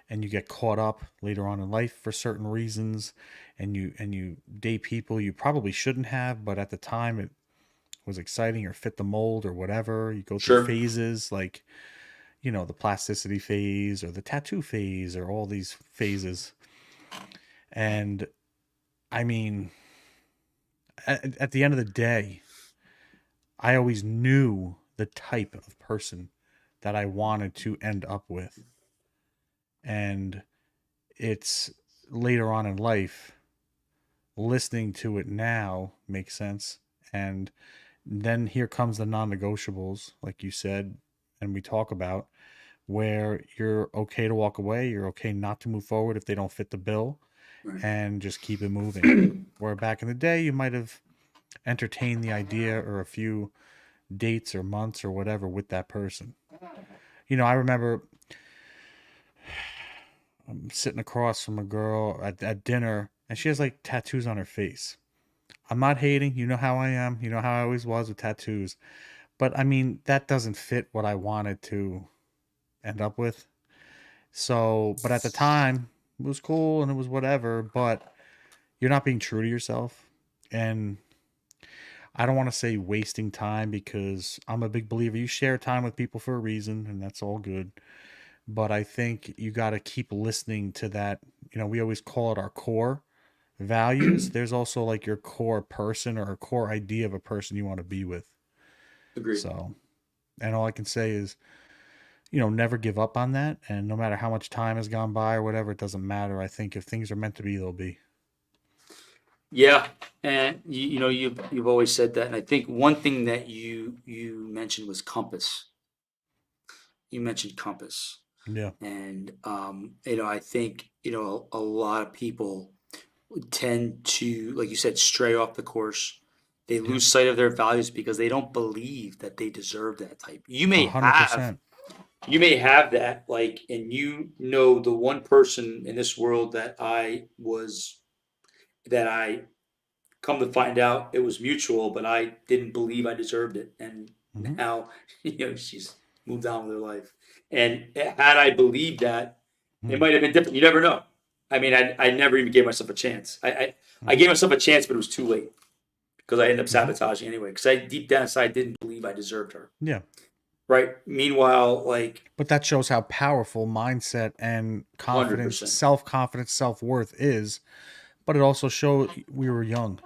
and you get caught up later on in life for certain reasons and you date people you probably shouldn't have, but at the time it was exciting or fit the mold or whatever. You go through Sure. phases like, the plasticity phase or the tattoo phase or all these phases. And I mean, at the end of the day, I always knew the type of person that I wanted to end up with. And it's later on in life, listening to it now makes sense. And then here comes the non negotiables, like you said, and we talk about where you're okay to walk away, you're okay not to move forward if they don't fit the bill, Right. and just keep it moving. Where back in the day, you might have entertained the idea or a few dates or months or whatever with that person. I remember sitting across from a girl at dinner, and she has like tattoos on her face. I'm not hating. You know how I am. You know how I always was with tattoos. But I mean, that doesn't fit what I wanted to end up with. So, but at the time, it was cool and it was whatever. But you're not being true to yourself. And I don't want to say wasting time because I'm a big believer. You share time with people for a reason, and that's all good. But I think you got to keep listening to that. We always call it our core values. There's also like your core person or a core idea of a person you want to be with. Agreed. So, and all I can say is, never give up on that. And no matter how much time has gone by or whatever, it doesn't matter. I think if things are meant to be, they'll be. Yeah, and you've always said that, and I think one thing that you mentioned was compass. You mentioned compass, Yeah. and I think a lot of people tend to, like you said, stray off the course. They Yeah. lose sight of their values because they don't believe that they deserve that type. A hundred percent. You may have that, like, and the one person in this world that I come to find out it was mutual, but I didn't believe I deserved it. And Mm-hmm. now, she's moved on with her life. And had I believed that, it Mm-hmm. might have been different. You never know. I mean, I never even gave myself a chance. I Mm-hmm. gave myself a chance, but it was too late because I ended up Mm-hmm. sabotaging anyway. Because I deep down inside didn't believe I deserved her. Yeah. Right. Meanwhile, like But that shows how powerful mindset and hundred confidence, percent. self-confidence, self-worth is. But it also showed we were young.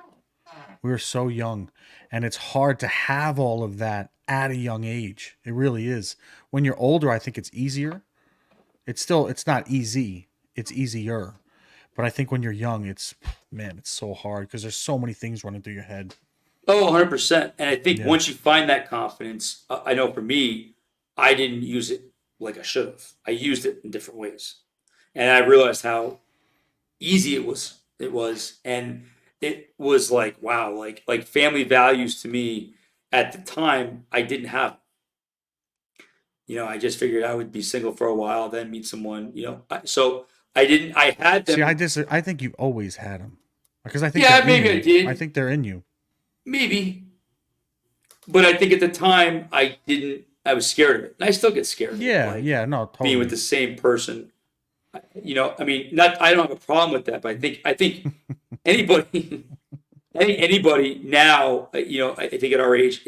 We were so young. And it's hard to have all of that at a young age. It really is. When you're older, I think it's easier. It's not easy. It's easier. But I think when you're young, it's so hard because there's so many things running through your head. Oh, 100%. And I think Yeah. once you find that confidence, I know for me, I didn't use it like I should have. I used it in different ways. And I realized how easy it was. And it was like, wow, like family values to me at the time I didn't have. I just figured I would be single for a while, then meet someone, so I didn't I had See, them. I think you've always had them because I think they're Yeah, in maybe I you. I did. think they're in you. Maybe. But I think at the time I didn't. I was scared of it, and I still get scared of it. Yeah. Like Yeah. No, being with totally. the same person. I mean, not. I don't have a problem with that, but I think anybody, anybody now, I think at our age,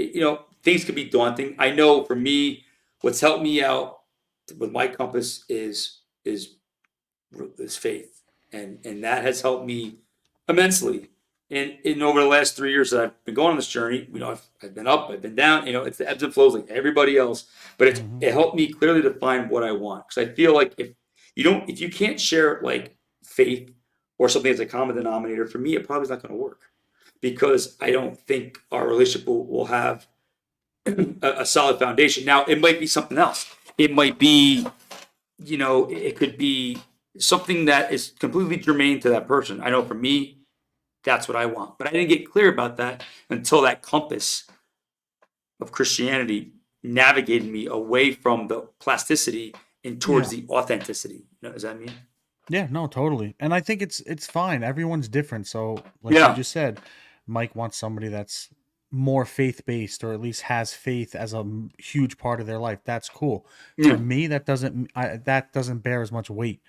things can be daunting. I know for me, what's helped me out with my compass is faith, and that has helped me immensely. And in over the last 3 years that I've been going on this journey, I've been up, I've been down. It's the ebbs and flows like everybody else. But Hmm. it helped me clearly define what I want, because I feel like if you can't share like faith or something that's a common denominator, for me it probably is not going to work, because I don't think our relationship will have a solid foundation. Now it might be something else. It might be, it could be something that is completely germane to that person. I know for me, that's what I want. But I didn't get clear about that until that compass of Christianity navigated me away from the plasticity and towards Yeah. the authenticity. Does that mean? Yeah, no, totally. And I think it's fine. Everyone's different. So, like you Yeah. just said, Mike wants somebody that's more faith-based, or at least has faith as a huge part of their life. That's cool. For Yeah. me, that doesn't bear as much weight.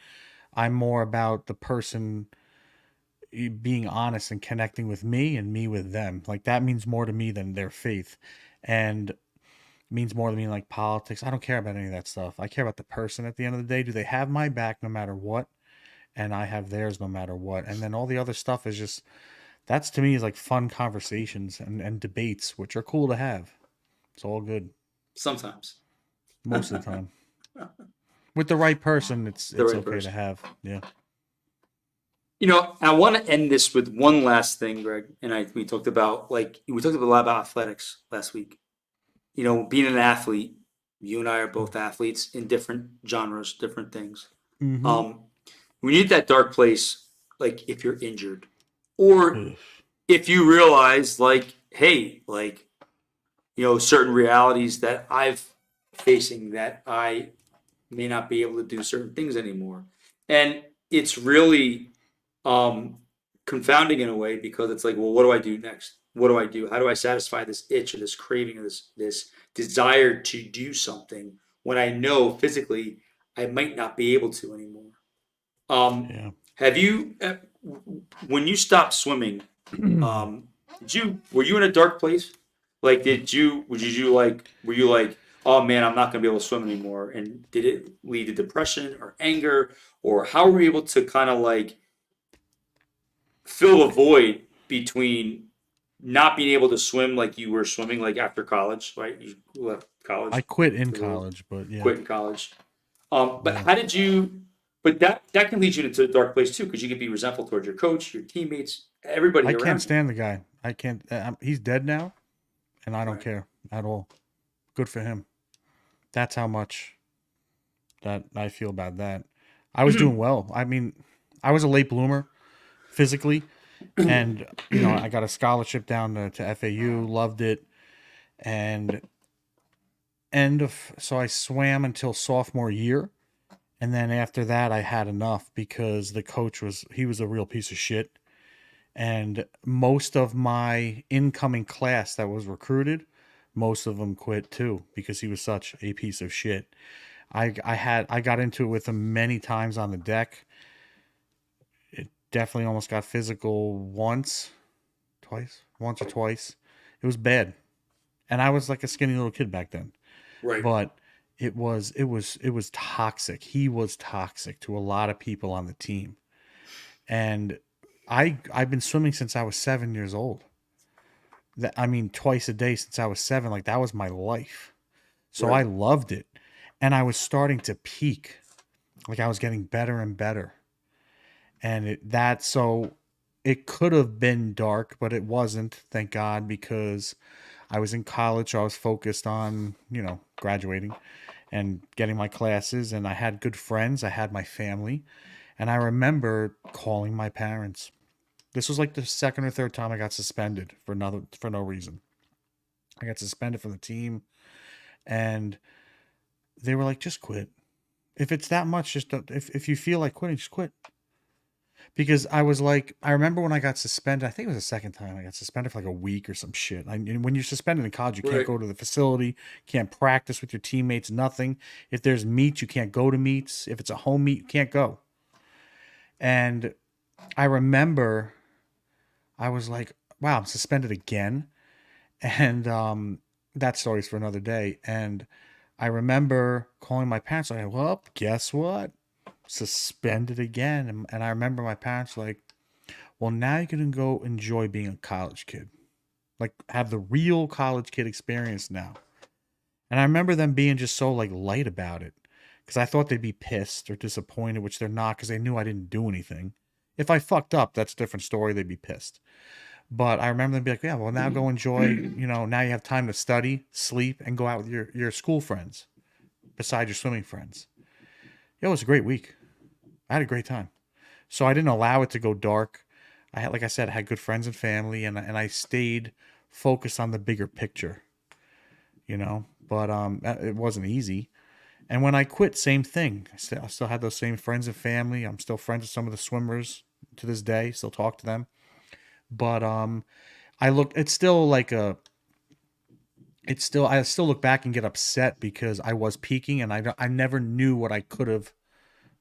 I'm more about the person being honest and connecting with me and me with them. Like that means more to me than their faith. And means more to me than like politics. I don't care about any of that stuff. I care about the person at the end of the day. Do they have my back no matter what? And I have theirs no matter what. And then all the other stuff is just that's to me is like fun conversations and debates, which are cool to have. It's all good Sometimes. most of the The time. With the right person, it's right okay to person. have. Yeah. I want to end this with one last thing, Greg. And we talked a lot about athletics last week. Being an athlete, you and I are both athletes in different genres, different things. Mm-hmm. Um, when you hit that dark place, like if you're injured, or if you realize, like, hey, like, certain realities that I've facing, that I may not be able to do certain things anymore. And it's really um, confounding in a way, because it's like, well, what do I do next? What do I do? How do I satisfy this itch or this craving or this desire to do something when I know physically I might not be able to anymore? Um, Yeah. have you, when you stopped swimming, were you in a dark place? Like, were you like, oh man, I'm not gonna be able to swim anymore? And did it lead to depression or anger, or how were you able to kind of like fill the void between not being able to swim like you were swimming, like after college, right? You left I college, quit in for those college, but yeah. quit in college. But Yeah. how did you? But that can lead you into a dark place too, because you could be resentful towards your coach, your teammates, everybody I can't around you. stand the guy. I can't. He's dead now, and I don't Right. care at all. Good for him. That's how much that I feel about that. I was doing well. I mean, I was a late bloomer physically, and I got a scholarship down to FAU. Loved it, and so I swam until sophomore year, and then after that I had enough because the coach was a real piece of shit, and most of my incoming class that was recruited, most of them quit too because he was such a piece of shit. I got into it with him many times on the deck. It definitely almost got physical once or twice. It was bad, and I was like a skinny little kid back then. Right. But it was toxic. He was toxic to a lot of people on the team, and I've been swimming since I was 7 years old. That I mean, twice a day since I was seven. Like that was my life. So I Right. loved it, and I was starting to peak. Like I was getting better and better, and it could have been dark, but it wasn't. Thank God, because I was in college, so I was focused on graduating and getting my classes, and I had good friends. I had my family, and I remember calling my parents. This was like the second or third time I got suspended for no reason. I got suspended from the team, and they were like, "Just quit. If it's that much, just don't, if you feel like quitting, just quit." Because I was like, I remember when I got suspended. I think it was the second time I got suspended for like a week or some shit. And when you're suspended in college, you can't Right. go to the facility, can't practice with your teammates, nothing. If there's meets, you can't go to meets. If it's a home meet, you can't go. And I remember I was like, wow, I'm suspended again. And that story's for another day. And I remember calling my parents like, well, guess what? Suspended again. And I remember my parents like, well, now you can go enjoy being a college kid. Like have the real college kid experience now. And I remember them being just so like light about it. Because I thought they'd be pissed or disappointed, which they're not, because they knew I didn't do anything. If I fucked up, that's a different story. They'd be pissed. But I remember them be like, yeah, well, now go enjoy, now you have time to study, sleep, and go out with your school friends besides your swimming friends. It was a great week. I had a great time. So I didn't allow it to go dark. I had, like I said, I had good friends and family, and I stayed focused on the bigger picture, But it wasn't easy. And when I quit, same thing. I still had those same friends and family. I'm still friends with some of the swimmers to this day. Still talk to them. But it's still like I still look back and get upset because I was peaking and I never knew what I could have,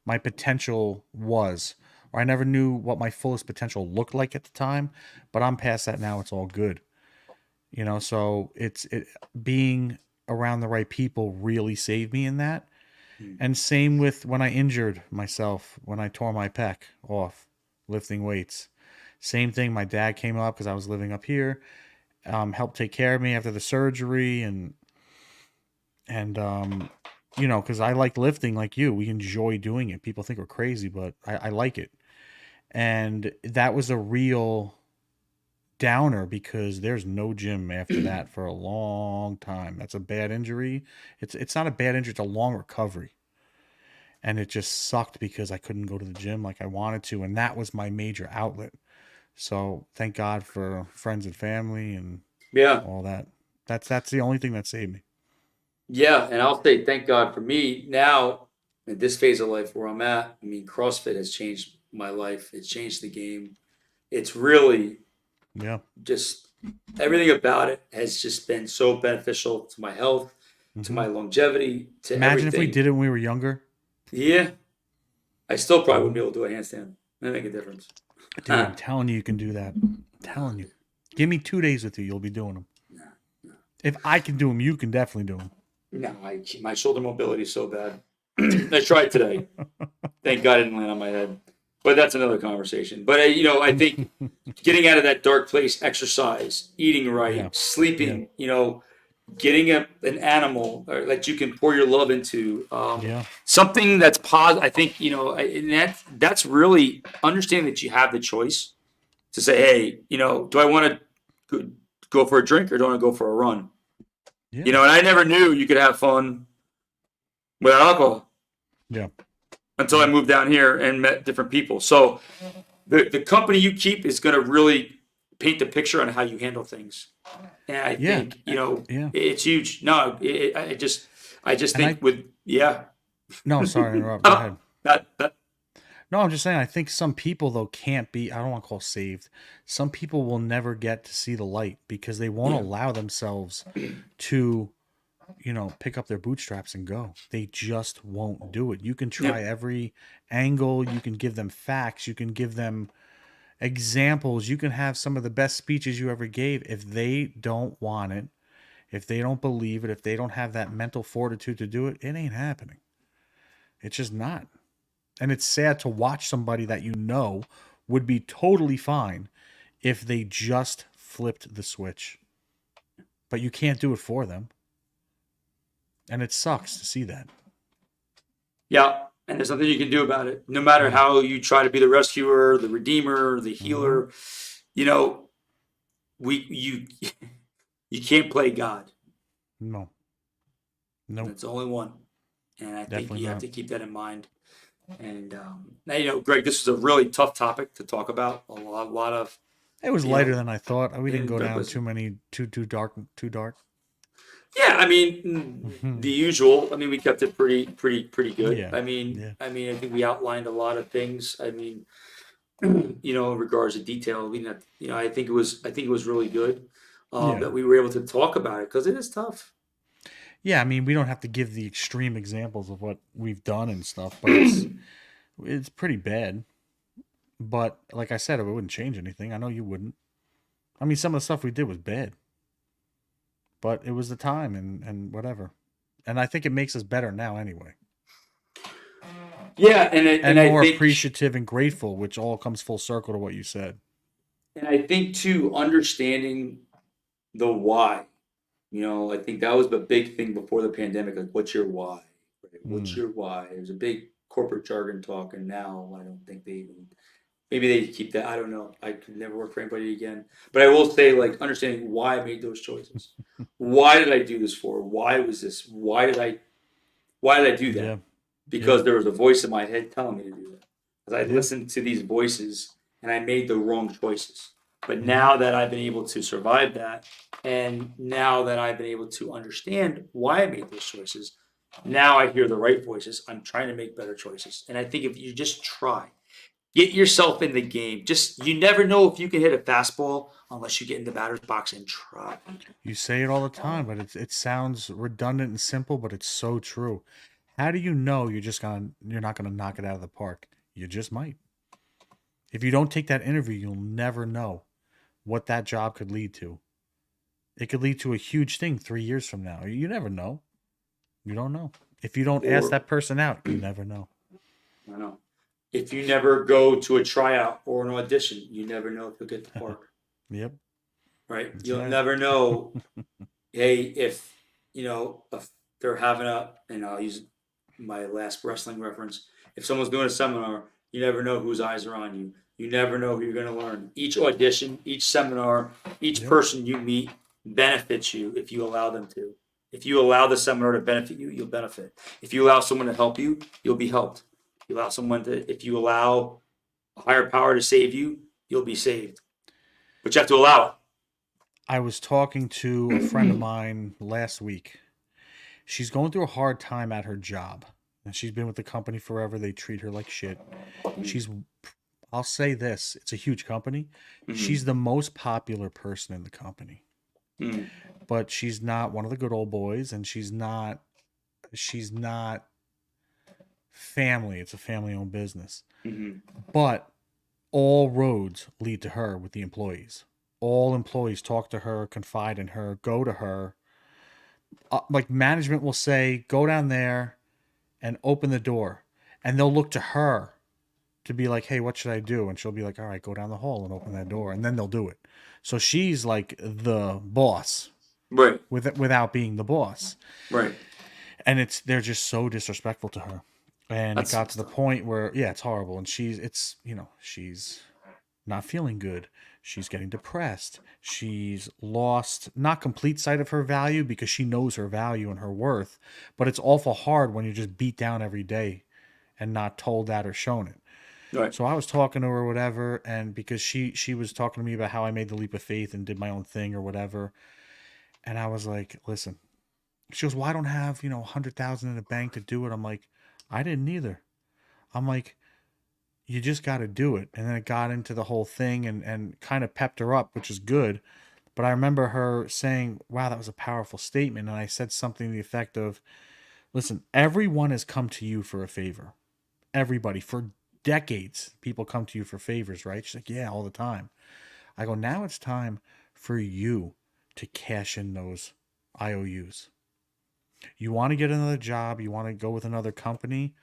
my potential was, or I never knew what my fullest potential looked like at the time. But I'm past that now. It's all good, So it being around the right people really saved me in that. And same with when I injured myself, when I tore my pec off lifting weights. Same thing. My dad came up because I was living up here, helped take care of me after the surgery, and because I like lifting like you. We enjoy doing it. People think we're crazy, but I like it. And that was a real downer because there's no gym after that for a long time. That's a bad injury. It's not a bad injury. It's a long recovery. And it just sucked because I couldn't go to the gym like I wanted to, and that was my major outlet. So thank God for friends and family and Yeah. all that. That's the only thing that saved me. Yeah, and I'll say thank God for me now at this phase of life where I'm at. I mean, CrossFit has changed my life. It's changed the game. It's really Yeah. just everything about it has just been so beneficial to my health, to Hmm. my longevity, to Imagine if we everything. did it when we were younger. Yeah, I still probably wouldn't Hmm. be able to do a handstand. That make a difference. Dude, I'm telling you, you can do that. I'm telling you. Give me 2 days with you, you'll be doing them. If I can do them, you can definitely do No, my shoulder mobility is so bad. I tried today. Thank God it didn't land on my head. But that's another conversation. But I think them. getting out of that dark place, exercise, eating Yeah. right, Yeah. sleeping, getting an animal that you can pour your love into, Yeah. something that's positive. I think and that's really understanding that you have the choice to say, hey, do I want to go for a drink or do I want to go for a run? Yeah. And I never knew you could have fun without alcohol Yeah. until I Yeah. moved down here and met different people. So the company you keep is going to really paint the picture on how you handle things. And I Yeah. think, Yeah. it's huge. No, I just And think yeah. no, sorry to interrupt. Go Oh, ahead. that, No, I'm just saying, I think some people, though, can't be, I don't want to call saved. Some people will never get to see the light because they won't yeah. allow themselves to, pick up their bootstraps and go. They just won't do it. You can Yeah. try every angle. You can give them facts. You can give them examples. You can have some of the best speeches you ever gave. If they don't want it, if they don't believe it, if they don't have that mental fortitude to do it, it ain't happening. It's just not. And it's sad to watch somebody that would be totally fine if they just flipped the switch. But you can't do it for them. And it sucks to see that. Yeah. And there's nothing you can do about it. No matter No. how you try to be the rescuer, the redeemer, the Mm-hmm. healer, you know, you you can't play God. No. Nope. That's the only one. And I think Definitely you have not. to keep that in mind. And now, Greg, this is a really tough topic to talk about. A lot of, It was you lighter know, than I thought. We didn't and go that down was, too many too dark too dark. yeah. I mean, Hmm. the usual. I mean, we kept it pretty good. Yeah. I mean, Yeah. I think we outlined a lot of things. I mean, in regards to detail, we didn't have, I think it was really good Yeah. that we were able to talk about it because it is tough. Yeah, I mean, we don't have to give the extreme examples of what we've done and stuff, but it's pretty bad. But like I said, it wouldn't change anything. I know you wouldn't. I mean, some of the stuff we did was bad, but it was the time and whatever. And I think it makes us better now anyway. Yeah, And I more think, appreciative and grateful, which all comes full circle to what you said. too, understanding the why. I think that was the big thing before the pandemic. Like, what's your why? Right? What's Mm, your why? There's a big corporate jargon talk, and now I don't think they even. Maybe they keep that. I don't know. I could never work for anybody again. But I will say, like, understanding why I made those choices. Why did I do this for? Why was this? Why did I do yeah. that? Yep. Because there was a voice in my head telling me to do that. Because I Yeah. listened to these voices and I made the wrong choices. But Hmm. now that I've been able to survive that, and now that I've been able to understand why I made those choices, now I hear the right voices. I'm trying to make better choices. And I think if you just try, get yourself in the game. Just you never know if you can hit a fastball unless you get in the batter's box and try. You say it all the time, but it sounds redundant and simple, but it's so true. How do you know you're not gonna knock it out of the park? You just might. If you don't take that interview, you'll never know what that job could lead to. It could lead to a huge thing 3 years from now. You never know. You don't know. If you don't ask Or that person out, you never know. I know. If you never go to a tryout or an audition, you never know if you'll get the part, Yep, right? that's You'll right. never know, hey, if they're having and I'll use my last wrestling reference, if someone's doing a seminar, you never know whose eyes are on you. You never know who you're going to learn. Each audition, each seminar, each Yep. person you meet benefits you if you allow them to. If you allow the seminar to benefit you, you'll benefit. If you allow someone to help you, you'll be helped. If you allow a higher power to save you, you'll be saved. But you have to allow I was talking to a friend of mine last week. She's going through a hard time at her job. And she's been with the company forever. They treat her like shit. it. She's I'll say this, it's a huge company. Mm-hmm. She's the most popular person in the company. Mm-hmm. But she's not one of the good old boys and she's not family. It's a family owned business. Mm-hmm. But all roads lead to her with the employees. All employees talk to her, confide in her, go to her. Like management will say, go down there and open the door. And they'll look to her to be like, hey, what should I do? And she'll be like, all right, go down the hall and open that door. And then they'll do it. So she's like the boss Right. without being the boss. Right. And they're just so disrespectful to her. And it That's got to messed the up. point where, yeah, it's horrible. And she's not feeling good. She's getting depressed. She's lost not complete sight of her value because she knows her value and her worth, but it's awful hard when you're just beat down every day and not told that or shown it. Right. So I was talking to her or whatever, and because she was talking to me about how I made the leap of faith and did my own thing or whatever, and I was like, listen. She goes, well, I don't have 100,000 in the bank to do it. I'm like, I didn't either. I'm like, you just got to do it. And then it got into the whole thing and kind of pepped her up, which is good. But I remember her saying, wow, that was a powerful statement. And I said something to the effect of, listen, everyone has come to you for a favor. Everybody. For decades, people come to you for favors, right? She's like, yeah, all the time. I go, now it's time for you to cash in those IOUs. You want to get another job, you want to go with another company,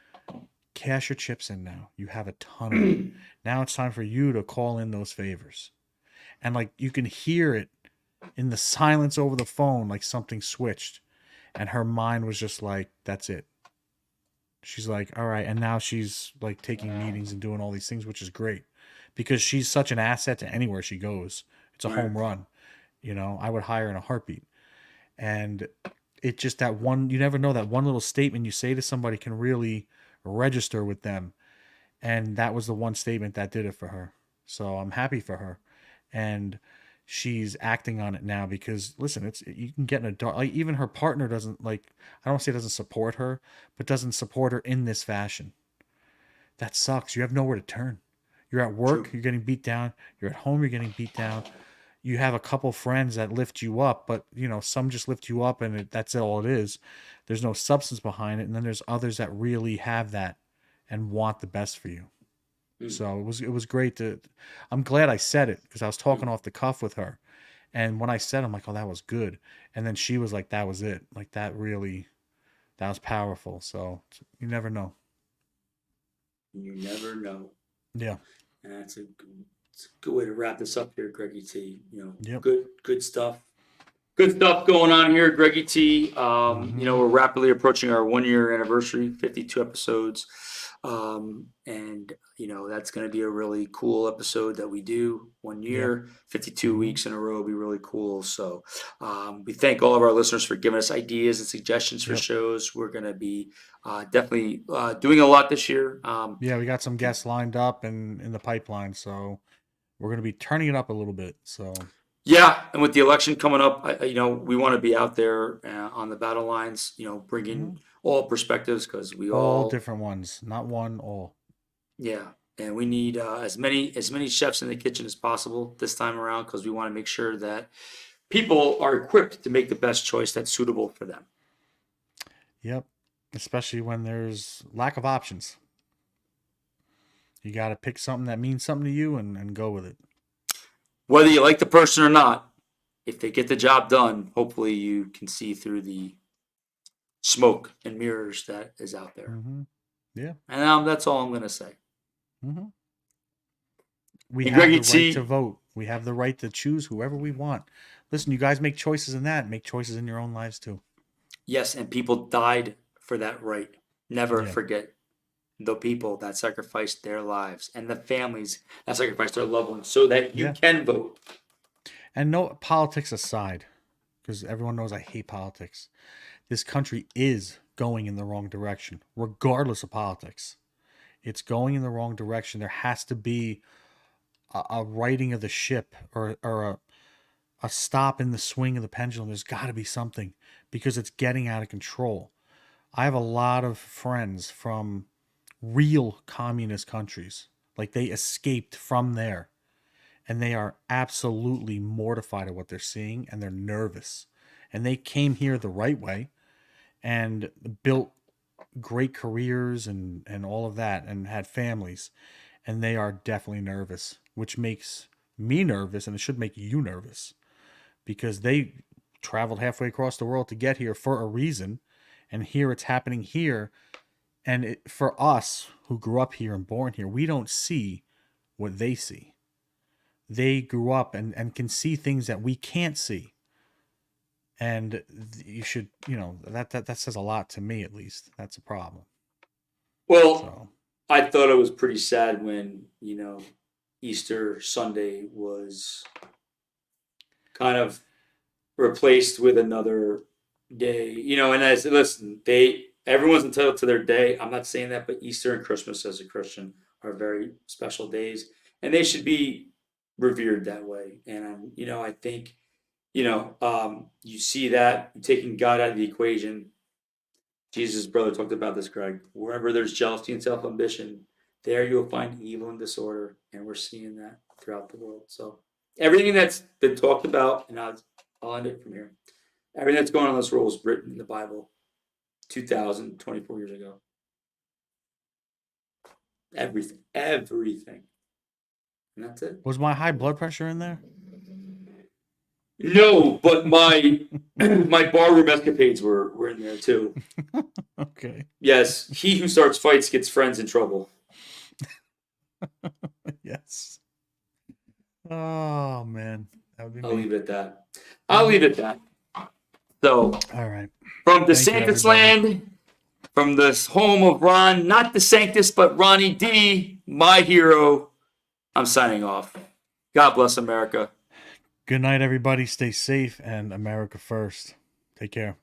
cash your chips in now. You have a ton of them. Now it's time for you to call in those favors. And like you can hear it in the silence over the phone, like something switched. And her mind was just like, that's it. She's like, all right. And now she's like taking meetings and doing all these things, which is great because she's such an asset to anywhere she goes. It's a Right. home run. I would hire in a heartbeat. And it just that one, you never know, that one little statement you say to somebody can really register with them. And that was the one statement that did it for her. So I'm happy for her. And she's acting on it now because listen, it's you can get in a dark, like even her partner doesn't, like, I don't say doesn't support her, but doesn't support her in this fashion. That sucks. You have nowhere to turn. You're at work, True. you're getting beat down. You're at home, you're getting beat down. You have a couple friends that lift you up, but some just lift you up and that's all it is. There's no substance behind it. And then there's others that really have that and want the best for you. Mm. So it was great to. I'm glad I said it because I was talking off the cuff with her, and when I said, I'm like, oh, that was good, and then she was like, that was it, like that really. That was powerful. So you never know. You never know. Yeah. And it's a good way to wrap this up here, Greggy T. Yep. Good stuff. Good stuff going on here, Greggy T. We're rapidly approaching our 1 year anniversary, 52 episodes. And that's going to be a really cool episode that we do 1 year, 52 weeks in a row will be really cool. So we thank all of our listeners for giving us ideas and suggestions for shows. We're going to be definitely doing a lot this year. Yeah, we got some guests lined up and in the pipeline, so we're going to be turning it up a little bit. So yeah, and with the election coming up, we want to be out there on the battle lines, bringing all perspectives because we all all different ones, not one, all. yeah, and we need as many chefs in the kitchen as possible this time around because we want to make sure that people are equipped to make the best choice that's suitable for them. Yep, especially when there's lack of options. You got to pick something that means something to you and go with it. Whether you like the person or not, if they get the job done, hopefully you can see through the smoke and mirrors that is out there. Yeah. And that's all I'm going to say. We have the right to vote. We have the right to choose whoever we want. Listen, you guys make choices in that. Make choices in your own lives too. Yes, and people died for that right. Never forget the people that sacrificed their lives and the families that sacrificed their loved ones so that you can vote. And no politics aside, because everyone knows I hate politics. This country is going in the wrong direction, regardless of politics. It's going in the wrong direction. There has to be a righting of the ship or a stop in the swing of the pendulum. There's got to be something because it's getting out of control. I have a lot of friends from real communist countries. Like they escaped from there and they are absolutely mortified at what they're seeing and they're nervous. And they came here the right way and built great careers and all of that and had families. And they are definitely nervous, which makes me nervous and it should make you nervous because they traveled halfway across the world to get here for a reason. And here it's happening here. And for us who grew up here and born here, we don't see what they see. They grew up and can see things that we can't see. And you should, that says a lot to me, at least. That's a problem. Well, I thought it was pretty sad when, Easter Sunday was kind of replaced with another day, and I said, listen, everyone's entitled to their day. I'm not saying that, but Easter and Christmas as a Christian are very special days and they should be revered that way. And, I think, you see that taking God out of the equation. Jesus' brother talked about this, Greg. Wherever there's jealousy and self-ambition, there you'll find evil and disorder. And we're seeing that throughout the world. So everything that's been talked about, and I'll end it from here. Everything that's going on in this world was written in the Bible 2,024 years ago. Everything. And that's it. Was my high blood pressure in there? No, but my barroom escapades were in there too. Okay. Yes, he who starts fights gets friends in trouble. Yes. Oh man, that would be I'll leave it at that. So, all right. From DeSantis land, from the home of Ron, not DeSantis, but Ronnie D, my hero, I'm signing off. God bless America. Good night, everybody. Stay safe and America first. Take care.